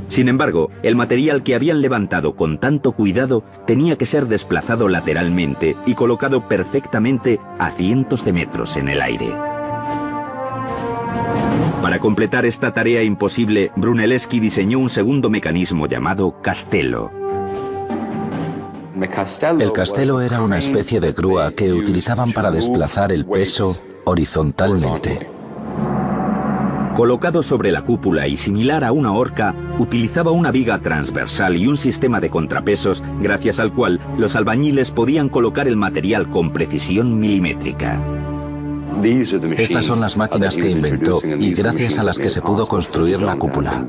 Sin embargo, el material que habían levantado con tanto cuidado tenía que ser desplazado lateralmente y colocado perfectamente a cientos de metros en el aire. Para completar esta tarea imposible, Brunelleschi diseñó un segundo mecanismo llamado castello. El castello era una especie de grúa que utilizaban para desplazar el peso horizontalmente. Colocado sobre la cúpula y similar a una horca, utilizaba una viga transversal y un sistema de contrapesos gracias al cual los albañiles podían colocar el material con precisión milimétrica. Estas son las máquinas que inventó y gracias a las que se pudo construir la cúpula.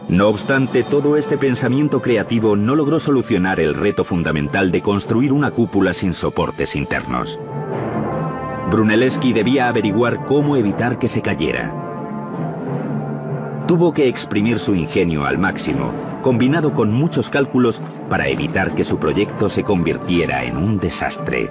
No obstante, todo este pensamiento creativo no logró solucionar el reto fundamental de construir una cúpula sin soportes internos. Brunelleschi debía averiguar cómo evitar que se cayera. Tuvo que exprimir su ingenio al máximo, combinado con muchos cálculos para evitar que su proyecto se convirtiera en un desastre.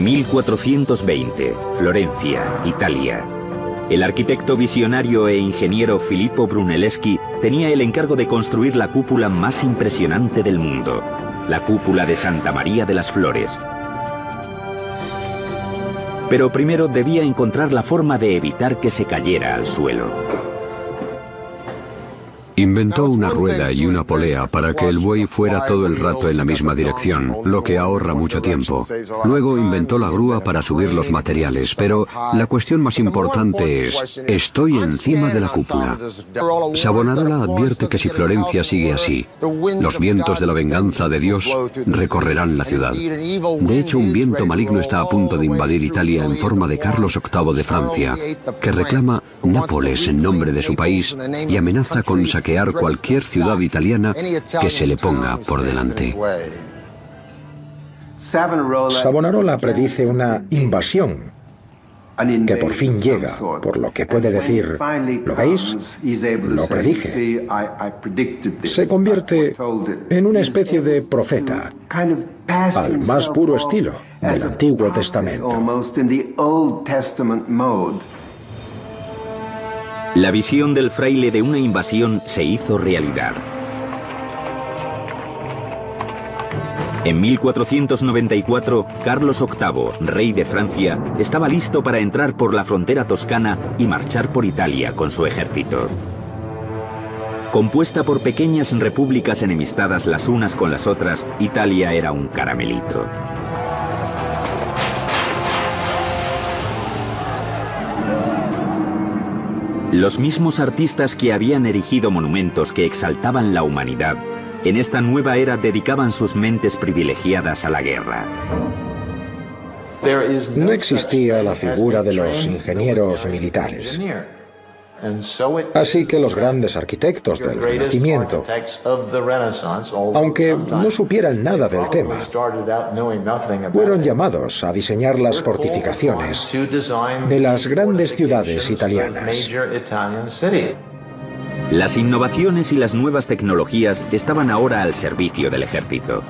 ...1420, Florencia, Italia. El arquitecto visionario e ingeniero Filippo Brunelleschi tenía el encargo de construir la cúpula más impresionante del mundo, la cúpula de Santa María de las Flores. Pero primero debía encontrar la forma de evitar que se cayera al suelo. Inventó una rueda y una polea para que el buey fuera todo el rato en la misma dirección, lo que ahorra mucho tiempo. Luego inventó la grúa para subir los materiales, pero la cuestión más importante es: estoy encima de la cúpula. Savonarola advierte que si Florencia sigue así, los vientos de la venganza de Dios recorrerán la ciudad. De hecho, un viento maligno está a punto de invadir Italia en forma de Carlos VIII de Francia, que reclama Nápoles en nombre de su país y amenaza con saquear cualquier ciudad italiana que se le ponga por delante. Savonarola predice una invasión que por fin llega, por lo que puede decir, ¿lo veis? Lo predije. Se convierte en una especie de profeta, al más puro estilo del Antiguo Testamento. La visión del fraile de una invasión se hizo realidad. En 1494, Carlos VIII, rey de Francia, estaba listo para entrar por la frontera toscana y marchar por Italia con su ejército. Compuesta por pequeñas repúblicas enemistadas las unas con las otras, Italia era un caramelito. Los mismos artistas que habían erigido monumentos que exaltaban la humanidad, en esta nueva era dedicaban sus mentes privilegiadas a la guerra. No existía la figura de los ingenieros militares. Así que los grandes arquitectos del Renacimiento, aunque no supieran nada del tema, fueron llamados a diseñar las fortificaciones de las grandes ciudades italianas. Las innovaciones y las nuevas tecnologías estaban ahora al servicio del ejército.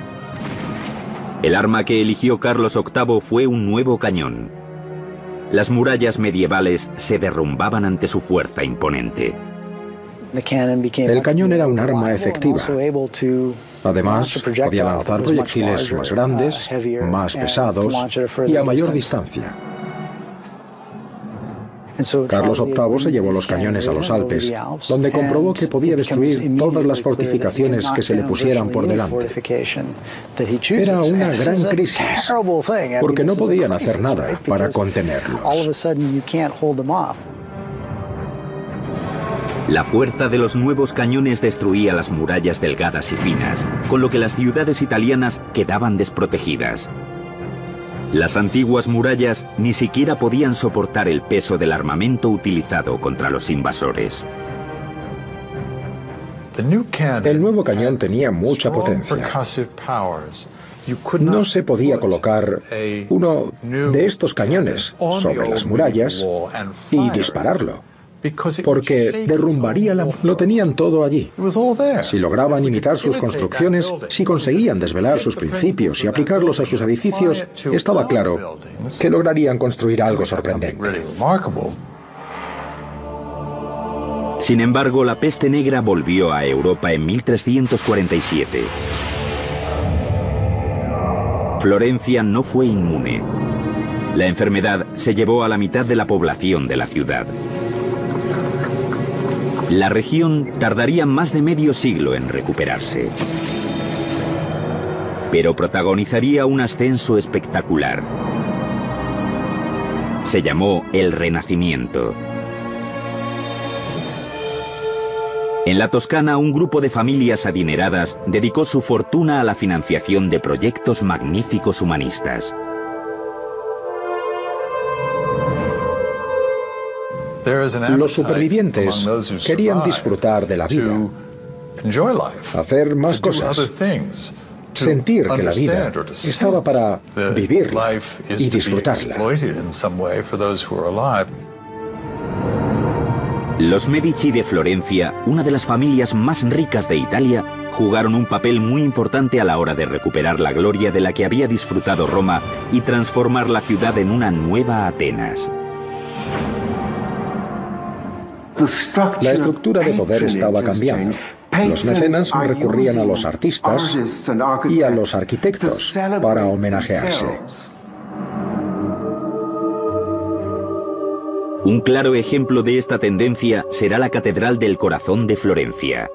El arma que eligió Carlos VIII fue un nuevo cañón. Las murallas medievales se derrumbaban ante su fuerza imponente. El cañón era un arma efectiva. Además, podía lanzar proyectiles más grandes, más pesados y a mayor distancia. Carlos VIII se llevó los cañones a los Alpes, donde comprobó que podía destruir todas las fortificaciones que se le pusieran por delante. Era una gran crisis, porque no podían hacer nada para contenerlos. La fuerza de los nuevos cañones destruía las murallas delgadas y finas, con lo que las ciudades italianas quedaban desprotegidas. Las antiguas murallas ni siquiera podían soportar el peso del armamento utilizado contra los invasores. El nuevo cañón tenía mucha potencia. No se podía colocar uno de estos cañones sobre las murallas y dispararlo, porque derrumbaría lo tenían todo allí. Si lograban imitar sus construcciones, si conseguían desvelar sus principios y aplicarlos a sus edificios, estaba claro que lograrían construir algo sorprendente. Sin embargo, la peste negra volvió a Europa en 1347. Florencia no fue inmune. La enfermedad se llevó a la mitad de la población de la ciudad. La región tardaría más de medio siglo en recuperarse, pero protagonizaría un ascenso espectacular. Se llamó el Renacimiento. En la Toscana, un grupo de familias adineradas dedicó su fortuna a la financiación de proyectos magníficos humanistas. Los supervivientes querían disfrutar de la vida, hacer más cosas, sentir que la vida estaba para vivirla y disfrutarla. Los Medici de Florencia, una de las familias más ricas de Italia, jugaron un papel muy importante a la hora de recuperar la gloria de la que había disfrutado Roma y transformar la ciudad en una nueva Atenas. La estructura de poder estaba cambiando. Los mecenas recurrían a los artistas y a los arquitectos para homenajearse. Un claro ejemplo de esta tendencia será la Catedral del Corazón de Florencia.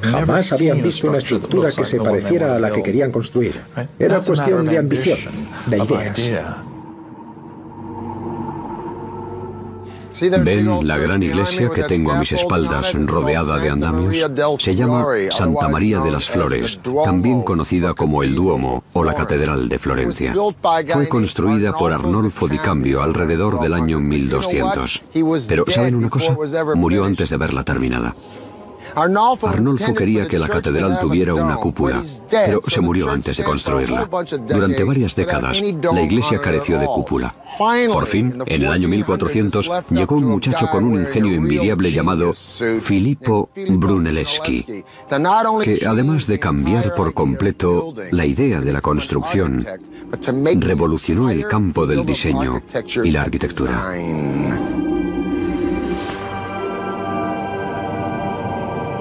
Jamás habían visto una estructura que se pareciera a la que querían construir. Era cuestión de ambición, de ideas. ¿Ven la gran iglesia que tengo a mis espaldas, rodeada de andamios? Se llama Santa María de las Flores, también conocida como el Duomo o la Catedral de Florencia. Fue construida por Arnolfo di Cambio alrededor del año 1200. Pero, ¿saben una cosa? Murió antes de verla terminada. Arnolfo quería que la catedral tuviera una cúpula, pero se murió antes de construirla. Durante varias décadas, la iglesia careció de cúpula. Por fin, en el año 1400, llegó un muchacho con un ingenio envidiable llamado Filippo Brunelleschi, que además de cambiar por completo la idea de la construcción, revolucionó el campo del diseño y la arquitectura.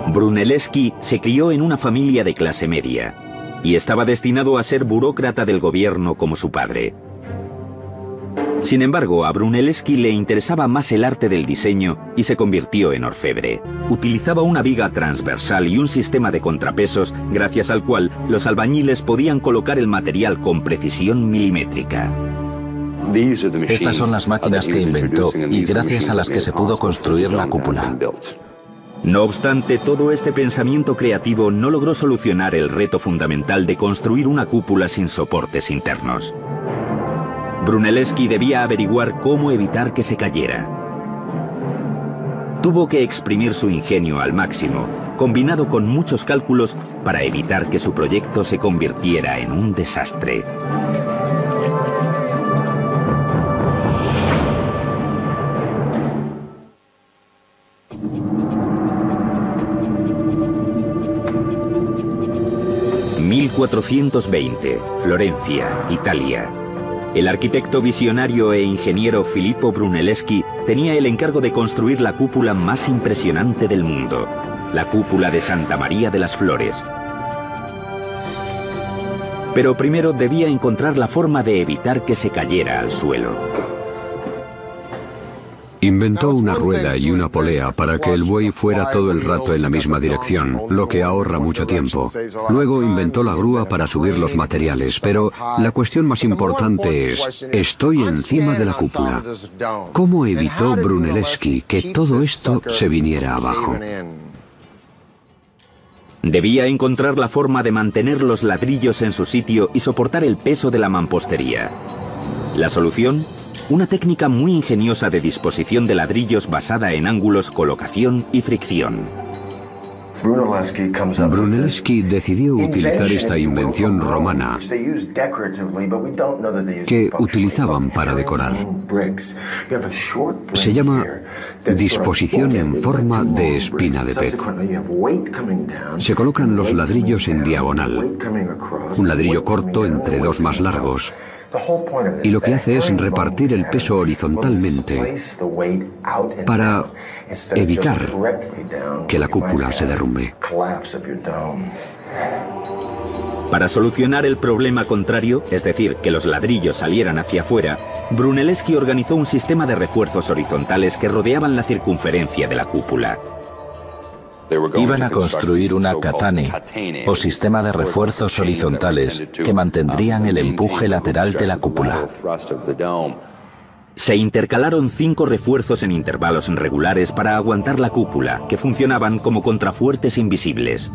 Brunelleschi se crió en una familia de clase media y estaba destinado a ser burócrata del gobierno como su padre. Sin embargo, a Brunelleschi le interesaba más el arte del diseño y se convirtió en orfebre. Utilizaba una viga transversal y un sistema de contrapesos gracias al cual los albañiles podían colocar el material con precisión milimétrica. Estas son las máquinas que inventó y gracias a las que se pudo construir la cúpula. No obstante, todo este pensamiento creativo no logró solucionar el reto fundamental de construir una cúpula sin soportes internos. Brunelleschi debía averiguar cómo evitar que se cayera. Tuvo que exprimir su ingenio al máximo, combinado con muchos cálculos para evitar que su proyecto se convirtiera en un desastre. ...1420, Florencia, Italia. El arquitecto visionario e ingeniero Filippo Brunelleschi tenía el encargo de construir la cúpula más impresionante del mundo, la cúpula de Santa María de las Flores. Pero primero debía encontrar la forma de evitar que se cayera al suelo. Inventó una rueda y una polea para que el buey fuera todo el rato en la misma dirección, lo que ahorra mucho tiempo. Luego inventó la grúa para subir los materiales, pero la cuestión más importante es, estoy encima de la cúpula. ¿Cómo evitó Brunelleschi que todo esto se viniera abajo? Debía encontrar la forma de mantener los ladrillos en su sitio y soportar el peso de la mampostería. La solución: una técnica muy ingeniosa de disposición de ladrillos basada en ángulos, colocación y fricción. Brunelleschi decidió utilizar esta invención romana que utilizaban para decorar. Se llama disposición en forma de espina de pez. Se colocan los ladrillos en diagonal, un ladrillo corto entre dos más largos, y lo que hace es repartir el peso horizontalmente para evitar que la cúpula se derrumbe. Para solucionar el problema contrario, es decir, que los ladrillos salieran hacia afuera, Brunelleschi organizó un sistema de refuerzos horizontales que rodeaban la circunferencia de la cúpula. Iban a construir una catane, o sistema de refuerzos horizontales, que mantendrían el empuje lateral de la cúpula. Se intercalaron 5 refuerzos en intervalos regulares para aguantar la cúpula, que funcionaban como contrafuertes invisibles.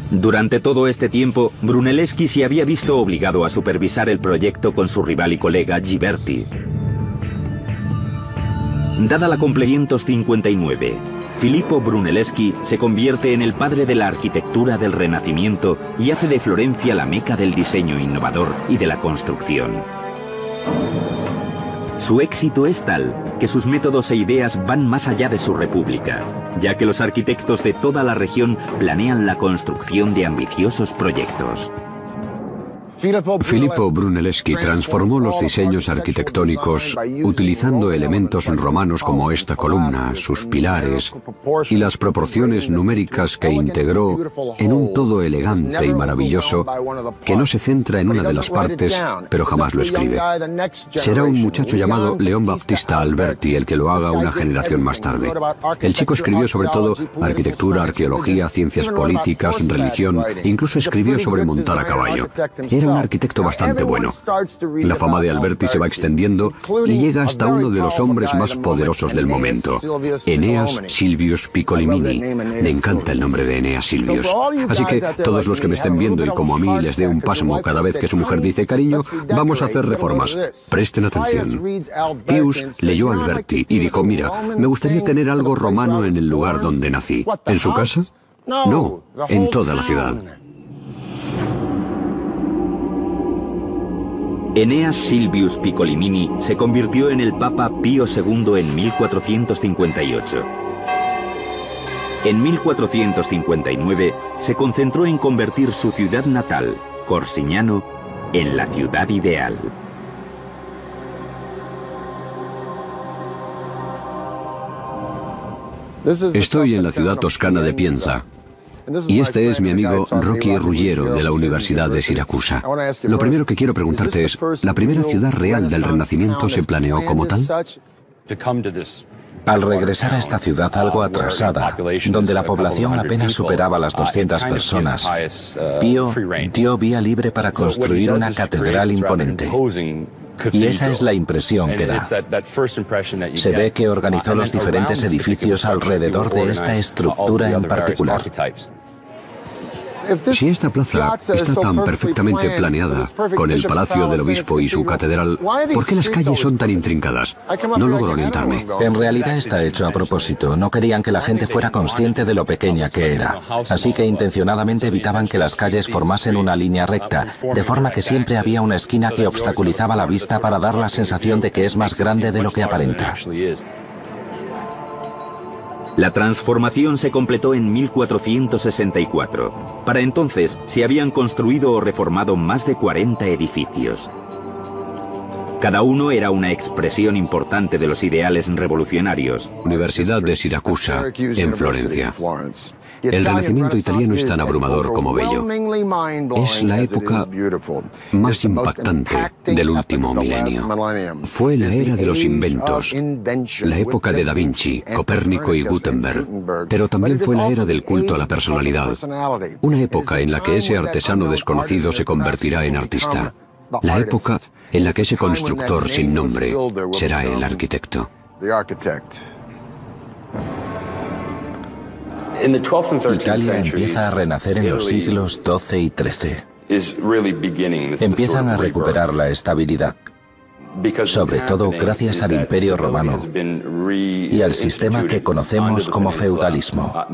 Durante todo este tiempo, Brunelleschi se había visto obligado a supervisar el proyecto con su rival y colega Ghiberti. Dada la Comple 559, Filippo Brunelleschi se convierte en el padre de la arquitectura del Renacimiento y hace de Florencia la meca del diseño innovador y de la construcción. Su éxito es tal que sus métodos e ideas van más allá de su república, ya que los arquitectos de toda la región planean la construcción de ambiciosos proyectos. Filippo Brunelleschi transformó los diseños arquitectónicos utilizando elementos romanos como esta columna, sus pilares y las proporciones numéricas que integró en un todo elegante y maravilloso que no se centra en una de las partes, pero jamás lo escribe. Será un muchacho llamado León Battista Alberti el que lo haga una generación más tarde. El chico escribió sobre todo arquitectura, arqueología, ciencias políticas, religión, e incluso escribió sobre montar a caballo. Era un arquitecto bastante bueno. La fama de Alberti se va extendiendo y llega hasta uno de los hombres más poderosos del momento, Eneas Silvius Piccolomini. Me encanta el nombre de Eneas Silvius. Así que todos los que me estén viendo y como a mí les dé un pasmo cada vez que su mujer dice cariño, vamos a hacer reformas. Presten atención. Pius leyó a Alberti y dijo, mira, me gustaría tener algo romano en el lugar donde nací. ¿En su casa? No, en toda la ciudad. Eneas Silvius Piccolomini se convirtió en el Papa Pío II en 1458. En 1459 se concentró en convertir su ciudad natal, Corsignano, en la ciudad ideal. Estoy en la ciudad toscana de Pienza. Y este es mi amigo Rocky Ruggiero de la Universidad de Siracusa. Lo primero que quiero preguntarte es, ¿la primera ciudad real del Renacimiento se planeó como tal? Al regresar a esta ciudad algo atrasada, donde la población apenas superaba las 200 personas, Pío dio vía libre para construir una catedral imponente. Y esa es la impresión que da. Se ve que organizó los diferentes edificios alrededor de esta estructura en particular. Si esta plaza está tan perfectamente planeada, con el palacio del obispo y su catedral, ¿por qué las calles son tan intrincadas? No logro orientarme. En realidad está hecho a propósito. No querían que la gente fuera consciente de lo pequeña que era. Así que intencionadamente evitaban que las calles formasen una línea recta, de forma que siempre había una esquina que obstaculizaba la vista para dar la sensación de que es más grande de lo que aparenta. La transformación se completó en 1464. Para entonces se habían construido o reformado más de 40 edificios. Cada uno era una expresión importante de los ideales revolucionarios. Universidad de Siracusa, en Florencia. El Renacimiento italiano es tan abrumador como bello. Es la época más impactante del último milenio. Fue la era de los inventos, la época de Da Vinci, Copérnico y Gutenberg, pero también fue la era del culto a la personalidad. Una época en la que ese artesano desconocido se convertirá en artista. La época en la que ese constructor sin nombre será el arquitecto. Italia empieza a renacer en los siglos XII y XIII. Empiezan a recuperar la estabilidad, sobre todo gracias al Imperio Romano y al sistema que conocemos como feudalismo.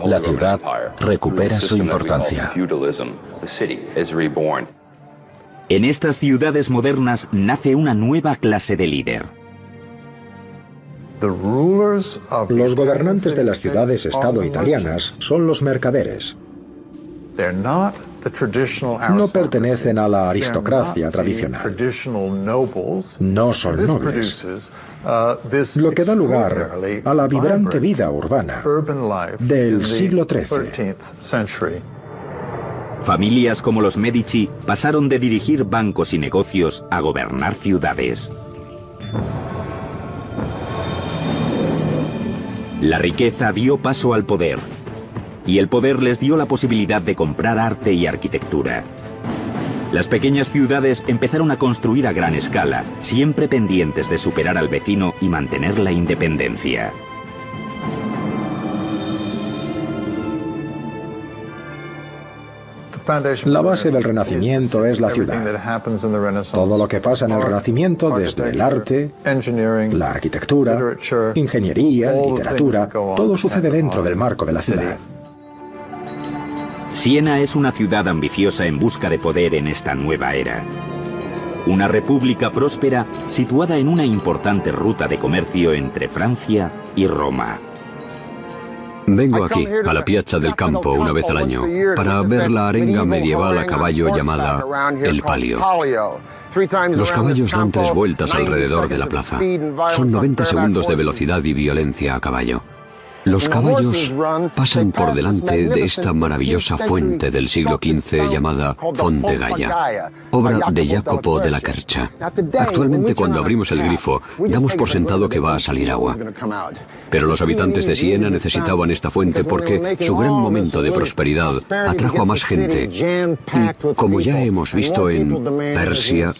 La ciudad recupera su importancia. En estas ciudades modernas nace una nueva clase de líder. Los gobernantes de las ciudades-estado italianas son los mercaderes. No pertenecen a la aristocracia tradicional. No son nobles. Lo que da lugar a la vibrante vida urbana del siglo XIII. Familias como los Medici pasaron de dirigir bancos y negocios a gobernar ciudades. La riqueza dio paso al poder, y el poder les dio la posibilidad de comprar arte y arquitectura. Las pequeñas ciudades empezaron a construir a gran escala, siempre pendientes de superar al vecino y mantener la independencia. La base del Renacimiento es la ciudad. Todo lo que pasa en el Renacimiento, desde el arte, la arquitectura, ingeniería, literatura, todo sucede dentro del marco de la ciudad. Siena es una ciudad ambiciosa en busca de poder en esta nueva era. Una república próspera situada en una importante ruta de comercio entre Francia y Roma. Vengo aquí, a la Piazza del Campo, una vez al año, para ver la arenga medieval a caballo llamada el Palio. Los caballos dan 3 vueltas alrededor de la plaza. Son 90 segundos de velocidad y violencia a caballo. Los caballos pasan por delante de esta maravillosa fuente del siglo XV llamada Fonte Gaia, obra de Jacopo della Quercia. Actualmente, cuando abrimos el grifo, damos por sentado que va a salir agua. Pero los habitantes de Siena necesitaban esta fuente porque su gran momento de prosperidad atrajo a más gente. Y como ya hemos visto en Persia,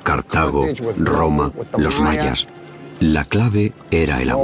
Cartago, Roma, los mayas, la clave era el agua.